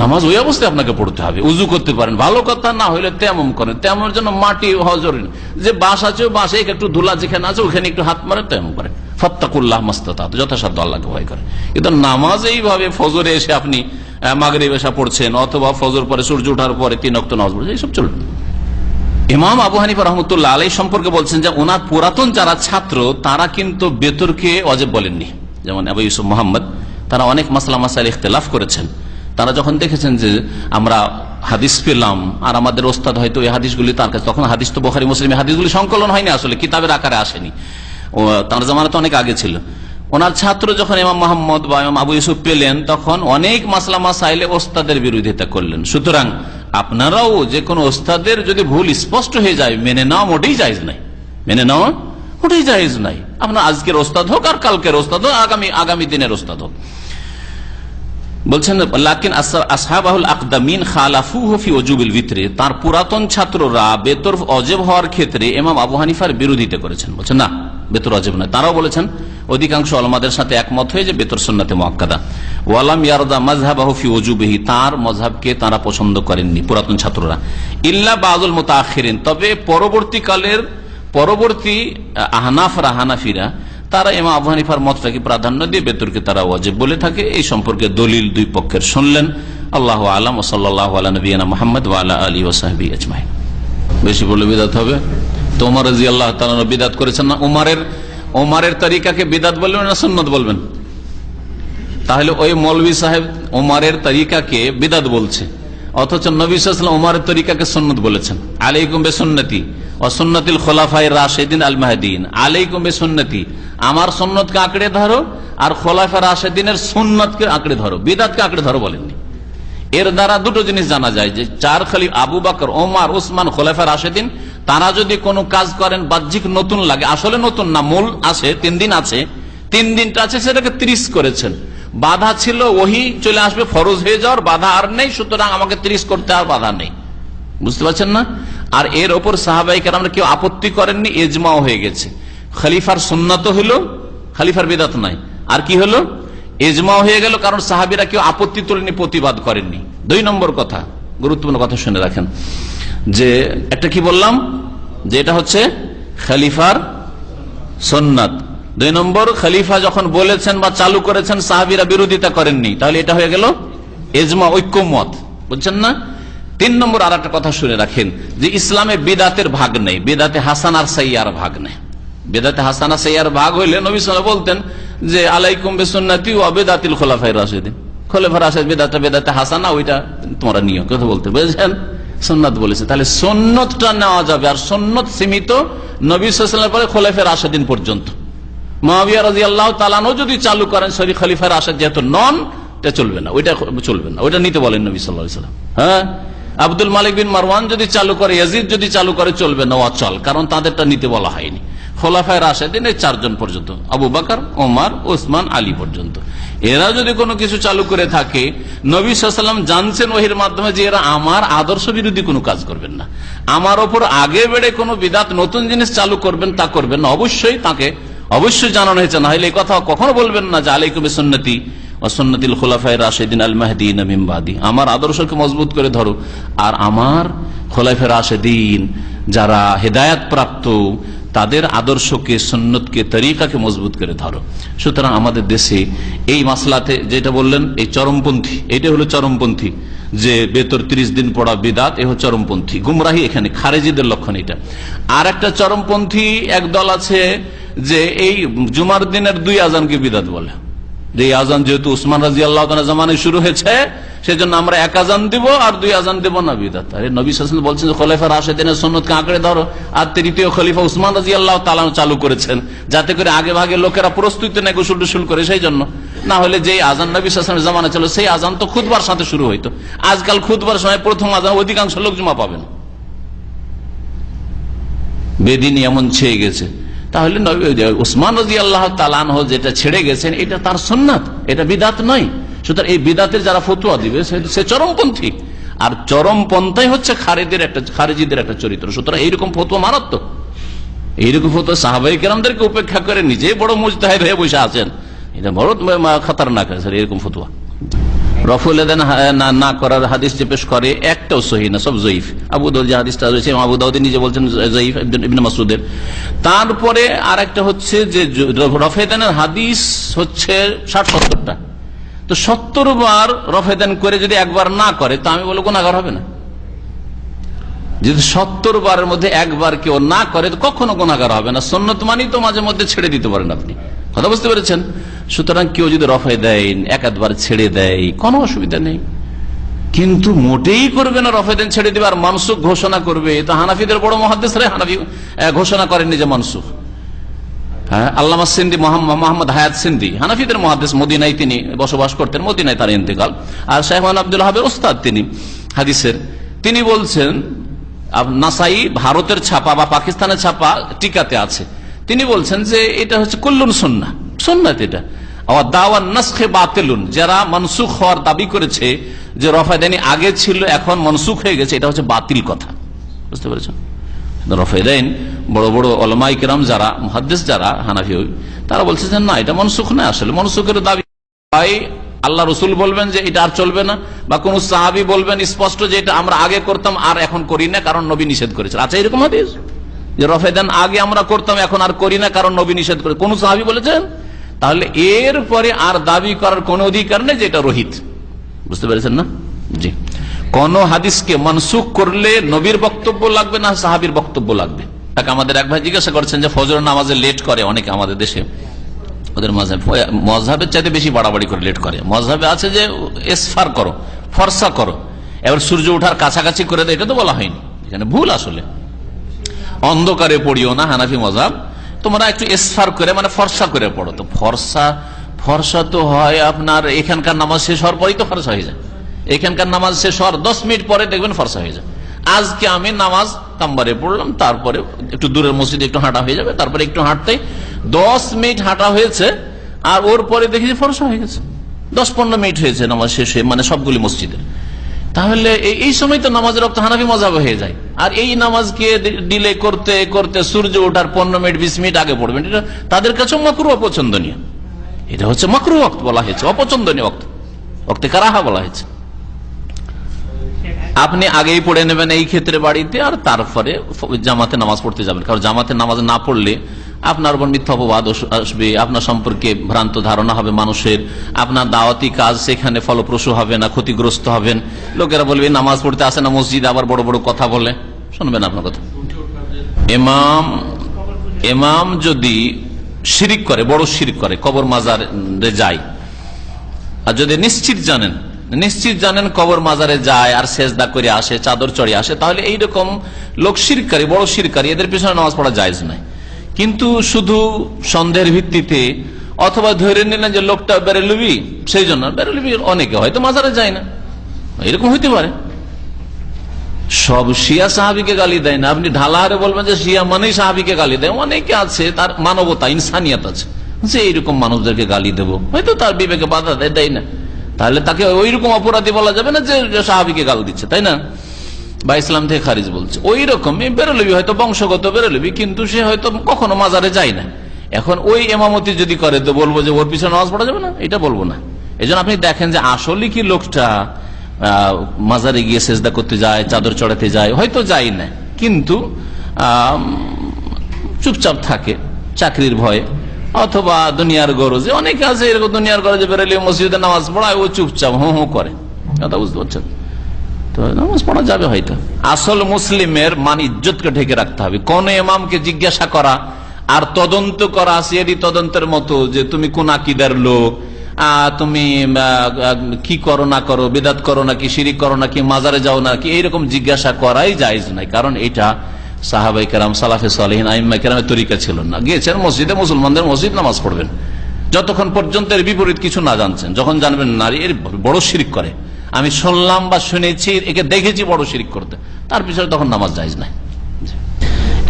নামাজ ওই অবস্থায় আপনাকে পড়তে হবে। উজু করতে পারেন, ভালো কথা, না হইলে তেমন করেন, তেমন জন্য মাটি হওয়া জরুরি, যে বাস আছে বাসে একটু ধুলা যেখানে আছে ওখানে একটু হাত মারেন, তেমন করেন। ফাত্তাকুল্লাহ মাস্তাতাত, যথাসাধ্য আল্লাহকে ভয় করে। কিন্তু নামাজ এইভাবে ফজরে এসে আপনি মাগরিব এসা পড়ছেন, অথবা ফজর পরে সূর্য ওঠার পরে 3 ওয়াক্ত নামাজ পড়ছেন, এইসব চলবে। ইমাম আবু হানিফা রাহমাতুল্লাহ আলাইহি সম্পর্কে বলছেন যে ওনার পুরাতন যারা ছাত্র, তারা কিন্তু বেতরকে ওয়াজিব বলেননি। যেমন আবু ইউসুফ মুহাম্মদ, তারা অনেক মাসলা মাসাইল ইখতিলাফ করেছেন। তারা যখন দেখেছেন যে আমরা হাদিস পেলাম, আর আমাদের ওস্তাদ হয়তো এই হাদিসগুলি তার কাছে, তখন হাদিস তো বুখারী মুসলিম হাদিসগুলি সংকলন হয়নি, আসলে কিতাবের আকারে আসেনি, তার জামানা তো অনেক আগে ছিল। ওনার ছাত্র যখন ইমাম মুহাম্মদ বা ইমাম আবু ইউসুফ পেলেন, তখন অনেক মাসলা মাসাইলে ওস্তাদের বিরোধিতা করলেন। সুতরাং আপনারাও যে কোনো ওস্তাদের যদি ভুল স্পষ্ট হয়ে যায়, মেনে নেওয়া মোটেই জায়েজ নাই, মেনে নেওয়া মোটেই জায়েজ নাই। আপনার আজকের ওস্তাদ হোক আর কালকের ওস্তাদ হোক, আগামী দিনের ওস্তাদ হোক। বলছেন লাকিন আসহাবাহুল আকদামিন খালাফুহু ফি ওজুবিল বিতরে, তার পুরাতন ছাত্ররা বেতর ওয়াজিব হওয়ার ক্ষেত্রে ইমাম আবু হানিফার বিরোধিতা করেছেন। বলছেন না, বেতর ওয়াজিব নয়। তারাও বলেছেন, অধিকাংশ উলামাদের সাথে একমত হয়ে যে বেতর সুন্নাতে মুআক্কাদা। ওয়ালাম ইয়ারদা মাযহাবাহু ফি ওজুবিহি, তার মাযহাবকে তারা পছন্দ করেননি পুরাতন ছাত্ররা। ইল্লা বাযুল মুতাআখিরিন, তবে পরবর্তী আহনাফরা, হানাফিরা, তারা ইমাম আবু হানিফার মতটাকে প্রাধান্য দিয়ে বেতরকে তারা ওয়াজিব বলে থাকে। এই সম্পর্কে দলিল দুই পক্ষের শুনলেন। আল্লাহু আ'লাম ওয়া সাল্লাল্লাহু আলা নবিয়িনা মুহাম্মদ ওয়া আলা আলিহি ওয়া সাহবিহি আজমাইন। বেশি বলে বিদআত হবে। তো ওমর রাদিয়াল্লাহু তাআলা বিদআত করেছেন না? ওমরের তরিকাকে বিদআত বলবেন না সুন্নাত বলবেন? তাহলে ওই মৌলভী সাহেব ওমরের তরিকাকে বিদআত বলছে, অথচ নবী সাল্লাল্লাহু আলাইহি ওয়াসাল্লাম ওমরের তরিকাকে সুন্নাত বলেছেন। আলাইকুম বিসুন্নতি ওয়া সুন্নাতিল খুলাফায়ে রাশিদিন আল মাহদিয়িন। আলাইকুম বিসুন্নতি, আমার সুন্নতকে আঁকড়ে ধরো, আর খোলাফায়ে রাশিদিনের সুন্নতকে আঁকড়ে ধরো, বিদআতকে আঁকড়ে ধরো বলেননি। এর দ্বারা দুটো জিনিস জানা যায়, যে 4 খলিফা আবু বকর, ওমর, উসমান, খোলাফায়ে রাশিদিন, তারা যদি কোনো কাজ করেন বাহ্যিক নতুন লাগে, আসলে নতুন না, মূল আছে 3 দিন আছে, 3 দিনটা আছে, সেটাকে 30 করেছেন। বাধা ছিল ওহী চলে আসবে, ফরজ হয়ে যাওয়ার বাধা আর নেই, সুতরাং আমাকে 30 করতে আর বাধা নেই। বুঝতে পারছেন না? আর এর ওপর সাহাবায়ে কেরামরা কেউ আপত্তি করেননি, ইজমাও হয়ে গেছে। খলিফার সুন্নাত হলো, খলিফার বিদআত নাই। আর কি হলো? ইজমাও হয়ে গেল, কারণ সাহাবীরা কেউ আপত্তি তোলেনি, প্রতিবাদ করেননি। 2 নম্বর কথা, গুরুত্বপূর্ণ কথা শুনে রাখেন, যে একটা কি বললাম, যে এটা হচ্ছে খলিফার সুন্নাত। 2 নম্বর, খলিফা যখন বলেছেন বা চালু করেছেন সাহাবীরা বিরোধিতা করেননি, তাহলে এটা হয়ে গেল ইজমা, ঐক্যমত। বুঝছেন না? 3 নম্বর আর একটা কথা শুনে রাখেন, যে ইসলামে বিদাতের ভাগ নেই, বিদাতে হাসান আর সাইয়ার ভাগ নেই। বেদাতে হাসানা সাইয়ার ভাগ হইলে নবী সাল্লাল্লাহু আলাইহি ওয়াসাল্লাম বলতেন যে আলাইকুম বিসুন্নতি ওয়া বিদাতিল খুলাফায়ে রাশিদিন। খলিফার রাশিদ বেদাতে হাসানা, ওইটা তোমরা নিও, কথা বলতে বুঝছেন? সুন্নাত বলেছে, তাহলে সুন্নতটা নেওয়া যাবে। আর সুন্নত সীমিত নবী সাল্লাল্লাহু আলাইহি ওয়াসাল্লামের পরে খলিফায়ে রাশিদিন পর্যন্ত। মুআবিয়া রাদিয়াল্লাহু তাআলা আনহু যদি চালু করেন শরীর খলিফায়ে রাশিদ যেহেতু নন, এটা চলবে না, ওইটা চলবে না, ওইটা নিতে বলেন নবী সাল্লাল্লাহু আলাইহি ওয়াসাল্লাম। হ্যাঁ, আব্দুল মালিক বিন মারওয়ান যদি চালু করে, ইয়াজিদ যদি চালু করে, চলবে না, অচল, কারণ তাদেরটা নিতে বলা হয়নি। খোলাফায়ে রাশেদিন এই 4 জন পর্যন্ত, আবু বকর, ওমর, ওসমান, আলী পর্যন্ত। এরা যদি কোনো কিছু চালু করে থাকে, নবী সাল্লাল্লাহু আলাইহি ওয়াসাল্লাম জানছেন ওহির মাধ্যমে যে এরা আমার আদর্শ বিরোধী কোনো কাজ করবেন না, আমার ওপর আগে বেড়ে কোনো বিদাত নতুন জিনিস চালু করবেন, তা করবেন না। অবশ্যই তাকে অবশ্যই জানানো হয়েছে, না হলে এই কথা কখনো বলবেন না যে আলাইকুম বিসুন্নতি ওয়া সুন্নাতিল খুলাফায়ে রাশিদিন আল মাহদিয়িন মিন বাদি, আমার আদর্শকে মজবুত করে ধরো, আর আমার খুলাফায়ে রাশিদিন যারা হেদায়েত প্রাপ্ত তাদের আদর্শকে, সুন্নতকে, তরিকাকে মজবুত করে ধরো। সুতরাং আমাদের দেশে এই মাসলাতে যেটা বললেন, এই চরমপন্থী, এটা হলো চরমপন্থী, যে বেতর 30 দিন পড়া বিদাত, এ হলো চরমপন্থী গুমরাহি, এখানে খারেজিদের লক্ষণ এটা। আর একটা চরমপন্থী একদল আছে যে এই জুমার দিনের 2 আজানকে বিদাত বলে, যে এই আজান যেহেতু উসমান রাদিয়াল্লাহু তাআলা জামানায় শুরু হয়েছে, সেজন্য আমরা 1 আজান দিব আর 2 আজান দেব না, বিদাত। আরে নবী সাল্লাল্লাহু আলাইহি ওয়াসাল্লাম বলছেন খলিফা রাশিদিনের সুন্নতকে আঁকড়ে ধরো, আর 3য় খলিফা উসমান রাদিয়াল্লাহু তাআলা চালু করেছেন, যাতে করে আগে ভাগে লোকেরা প্রস্তুতি নেয় গোসল টোসল করে, সেই জন্য। না হলে যে আজান নবী সাল্লাল্লাহু আলাইহি ওয়াসাল্লামের জামানায় ছিল, সেই আজান তো খুতবার সাথে শুরু হইতো। আজকাল খুতবার সময় প্রথম আজান, অধিকাংশ লোক জুমা পাবেন, বেদিনী এমন ছেয়ে গেছে। তাহলে উসমান রাদিয়াল্লাহু তাআলা আনহু যেটা ছেড়ে গেছেন, এটা তার সুন্নাত, এটা বিদাত নয়। সুতরাং এই বিদাতের যারা ফতোয়া দিবে সে চরমপন্থী, আর চরমপন্থাই হচ্ছে খারেজিদের একটা চরিত্র। সুতরাং এইরকম ফতোয়া মারাত্মক, এইরকম ফতোয়া সাহাবায়ে কেরামদেরকে উপেক্ষা করে নিজে বড় মুজতাহিদ হয়ে বসে আছেন, এটা বড় খতরনাক আছে এরকম ফতোয়া। রফুল এদান না করার হাদিস যে পেশ করে, একটাও সহিহ না, সব জয়ীফ। আবু দাউদ যে হাদিসটা রয়েছে, আবু দাউদ নিজে বলছেন জয়ীফ, ইবনে মাসউদের। তারপরে আর একটা হচ্ছে যে রফেদানের হাদিস হচ্ছে 60-70টা, তো 70 বার রফেদান করে যদি একবার না করে, তা আমি বলবো গুনাহগার হবে না। যদি 70 বারের মধ্যে একবার কেউ না করে, তো কখনো গুনাহগার হবে না। সুন্নত মানি তো মাঝে মধ্যে ছেড়ে দিতে পারেন আপনি, কথা বুঝতে পেরেছেন? সুতরাং কেউ যদি রফাই দেয়, 1-2 ছেড়ে দেয়, কোনো অসুবিধা নেই, কিন্তু মোটেই করবে না রফাইদান ছেড়ে দিবে আর মানসুখ ঘোষণা করবে। তো হানাফিদের বড় মুহাদ্দিসরা হানাফি ঘোষণা করেননি যে মানসুখ। হ্যাঁ, আল্লামা সিন্দি, মোহাম্মদ হায়াত সিন্দি, হানাফিদের মুহাদ্দিস, মদিনায় তিনি বসবাস করতেন, মদিনায় তার ইন্তেকাল। আর শাইখ আব্দুল ওয়াহাবের ওস্তাদ তিনি হাদিসের, তিনি বলছেন, নাসাই ভারতের ছাপা বা পাকিস্তানের ছাপা টিকাতে আছে, তিনি বলছেন যে এটা হচ্ছে কুল্লুন সুন্নাহ, সুন্নাত এটা। দাওয়ান নাসখে বাতিলুন, যারা মনসুখ হওয়ার দাবি করেছে যে রফায়দানি আগে ছিল এখন মনসুখ হয়ে গেছে, এটা হচ্ছে বাতিল কথা, বুঝতে পেরেছেন? রফায়দাইন বড় বড় উলামায়ে কেরাম যারা মুহাদ্দিস, যারা হানাফি, তারা বলছে যে না, এটা মনসুখ নয়, আসলে মনসুখের দাবি আল্লাহ রসুল বলবেন যে এটা আর চলবে না, বা কোন সাহাবী বলবেন স্পষ্ট যে এটা আমরা আগে করতাম আর এখন করি না কারণ নবী নিষেধ করেছেন। আচ্ছা, এরকম হাদিস যে রফায়দান আগে আমরা করতাম এখন আর করি না কারণ নবী নিষেধ করে, কোন সাহাবী বলেছেন? তাহলে এর পরে আর দাবি করার কোন অধিকার নেই যে এটা রহিত, বুঝতে পেরেছেন না? জি, কোন হাদিসকে মনসুখ করলে নবীর বক্তব্য লাগবে না সাহাবীর বক্তব্য লাগবে। তাকে আমাদের এক ভাই জিজ্ঞাসা করছেন যে ফজর নামাজে লেট করে অনেকে আমাদের দেশে, ওদের মযহাবের চাইতে বেশি বাড়াবাড়ি করে লেট করে। মযহাবে আছে যে ইসফার করো, ফর্সা করো, এবার সূর্য ওঠার কাছাকাছি করে দেয়, এটা তো বলা হয়নি, এখানে ভুল। আসলে অন্ধকারে পড়িও না, হানাফি মযহাব, তোমরা একটু ইসফার করে মানে ফর্সা করে পড়ো। তো ফর্সা তো হয় আপনার এখানকার নামাজ শেষ হওয়ার পরেই তো ফর্সা হয়ে যায়, এখানকার নামাজ শেষ হওয়ার 10 মিনিট পরে দেখবেন ফর্সা হয়ে যায়। আজকে আমি নামাজ কাম্বারে পড়লাম, তারপরে একটু দূরের মসজিদে একটু হাঁটা হয়ে যাবে, তারপরে একটু হাঁটতে 10 মিনিট হাঁটা হয়েছে, আর ওর পরে দেখি ফর্সা হয়ে গেছে, 10-15 মিনিট হয়েছে নামাজ শেষ হয়ে, মানে সবগুলি মসজিদে। তাহলে এই সময় তো নামাজের রক্ত হানাফি মজাব হয়ে যায়। আর এই নামাজকে ডিলে করতে করতে সূর্য ওঠার 15 মিনিট 20 মিনিট আগে পড়বেন, এটা তাদের কাছে মাকরুহ অপছন্দনীয়। এটা হচ্ছে মাকরুহ ওয়াক্ত বলা হয়েছে, অপছন্দনীয় ওয়াক্ত, ওয়াক্তে কারাহা বলা হয়েছে। আপনি আগেই পড়ে নেবেন এই ক্ষেত্রে বাড়িতে, আর তারপরে জামাতে নামাজ পড়তে যাবেন। কারণ জামাতে নামাজ না পড়লে আপনার উপর মিথ্যা অপবাদ আসবে, আপনার সম্পর্কে ভ্রান্ত ধারণা হবে মানুষের, আপনার দাওয়াতি কাজ সেখানে ফলপ্রসূ হবে না, ক্ষতিগ্রস্ত হবেন। লোকেরা বলবে নামাজ পড়তে আসে না মসজিদে, আবার বড় বড় কথা বলে, শুনবেন আপনার কথা। ইমাম যদি শিরিক করে, বড় শিরিক করে, কবর মাজারে যায়, আর যদি নিশ্চিত জানেন কবর মাজারে যায় আর সেজদা করে আসে, চাদর চড়ে আসে, তাহলে এইরকম লোক শিরকারী, বড় শিরকারী, এদের পিছনে নামাজ পড়া জায়েজ নাই। কিন্তু শুধু সন্দেহের ভিত্তিতে অথবা ধরে নিলেন যে লোকটা বেরেলবি, সেই জন্য বেরেলবি অনেকে হয়তো মাজারে যায় না, এরকম হইতে পারে। সব শিয়া সাহাবিকে গালি দেয় না, আপনি ঢালাহারে বলবেন যে শিয়া মানেই সাহাবিকে গালি দেয়। অনেকে আছে তার মানবতা, ইনসানিয়াত আছে, যে এইরকম মানুষদেরকে গালি দেবো, হয়তো তার বিবেকে বাধা দেয় না, তাহলে তাকে ওই রকম অপরাধী বলা যাবে না যে সাহাবিকে গাল দিচ্ছে, তাই না, বা ইসলাম থেকে খারিজ বলছে। ওই রকমই বেরোলবি, হয়তো বংশগত বেরোলবি, কিন্তু সে হয়তো কখনো মাজারে যায় না। এখন ওই ইমামতি যদি করে তো বলবো যে ওর পিছনে নামাজ পড়া যাবে না, এটা বলবো না। এই জন্য আপনি দেখেন যে আসলে কি লোকটা মাজারে গিয়ে সেজদা করতে যায়, চাদর চড়াতে যায়, হয়তো যায় না, কিন্তু চুপচাপ থাকে চাকরির ভয়ে অথবা দুনিয়ার গরজে। অনেকে আছে এরকম দুনিয়ার গরজে বেরোলে মসজিদে নামাজ পড়ায়, ও চুপচাপ হু করে, কথা বুঝতে পারছেন তো, নামাজ পড়া যাবে হয়তো। আসল মুসলিমের মান ইজ্জতকে ঢেকে রাখতে হবে। কোন ইমামকে জিজ্ঞাসা করা আর তদন্ত করা সিআইডি তদন্তের মতো যে তুমি কোন আকীদার লোক, তুমি কি করো না করো, বিদআত করো নাকি, শিরিক করো নাকি, মাজারে যাও নাকি, এইরকম জিজ্ঞাসা করাই জায়েজ নাই। কারণ এটা সাহাবাই কেরাম, সালাফে সালেহিন, আইম্মা কেরামের তরিকা ছিল না। গিয়েছেন মসজিদে, মুসলমানদের মসজিদ, নামাজ পড়বেন যতক্ষণ পর্যন্ত এর বিপরীত কিছু না জানছেন। যখন জানবেন নারী এর বড় শিরিক করে, আমি শুনলাম বা শুনেছি, একে দেখেছি বড় শিরিক করতে, তার পিছনে তখন নামাজ জায়েজ নাই।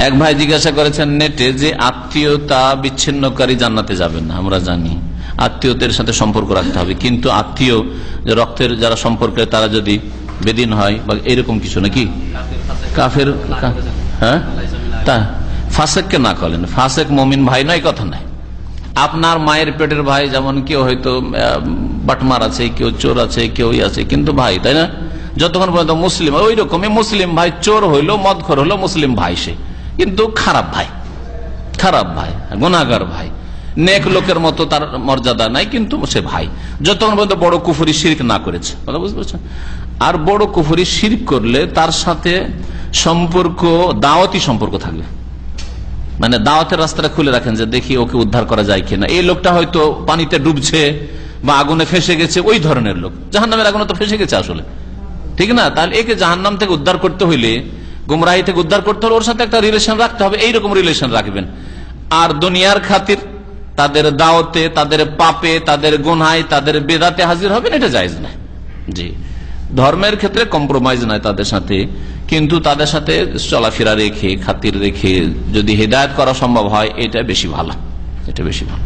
এক ভাই জিজ্ঞাসা করেছেন নেটে যে আত্মীয়তা বিচ্ছিন্নকারী জান্নাতে যাবেন না। আমরা জানি আত্মীয়দের সাথে সম্পর্ক রাখতে হবে, কিন্তু আত্মীয় যে রক্তের যারা সম্পর্কে তারা যদি বেদিন হয় বা এরকম কিছু, নাকি কাফের, হ্যাঁ, তা ফাসেককে না করেন, ফাসেক মুমিন ভাই নয়, কথা নাই। আপনার মায়ের পেটের ভাই, যেমন কেউ হয়তো বাটমার আছে, কেউ চোর আছে, কেউ আছে, কিন্তু ভাই, তাই না, যতক্ষণ পর্যন্ত মুসলিম। ওই রকমই মুসলিম ভাই চোর হইলো, মদখোর হইলো, মুসলিম ভাই সে, কিন্তু খারাপ ভাই, গুনাহগার ভাই, নেক লোকের মতো তার মর্যাদা নাই, কিন্তু সে ভাই, যতক্ষণ পর্যন্ত বড় কুফরি শিরক না করেছে, কথা বুঝতে পারছেন। আর বড় কুফরি শিরক করলে তার সাথে সম্পর্ক, দাওয়াতি সম্পর্ক থাকবে, মানে দাওয়াতের রাস্তাটা খুলে রাখেন যে দেখি ওকে উদ্ধার করা যায় কিনা। এই লোকটা হয়তো পানিতে ডুবছে বা আগুনে ফেসে গেছে, ওই ধরনের লোক, জাহান্নামের আগুনে তো ফেসে গেছে আসলে, ঠিক না, তাহলে একে জাহান্নাম থেকে উদ্ধার করতে হইলে, গুমরাহি থেকে উদ্ধার করতে হলে ওর সাথে একটা রিলেশন রাখতে হবে, এইরকম রিলেশন রাখবেন। আর দুনিয়ার খাতির তাদের দাওয়াতে, তাদের পাপে, তাদের গুনাহে, তাদের বেদাতে হাজির হবেন, এটা জায়েজ না। জি, ধর্মের ক্ষেত্রে কম্প্রোমাইজ নাই তাদের সাথে, কিন্তু তাদের সাথে চলাফেরা রেখে, খাতির রেখে যদি হিদায়াত করা সম্ভব হয়, এটা বেশি ভালো, এটা বেশি ভালো।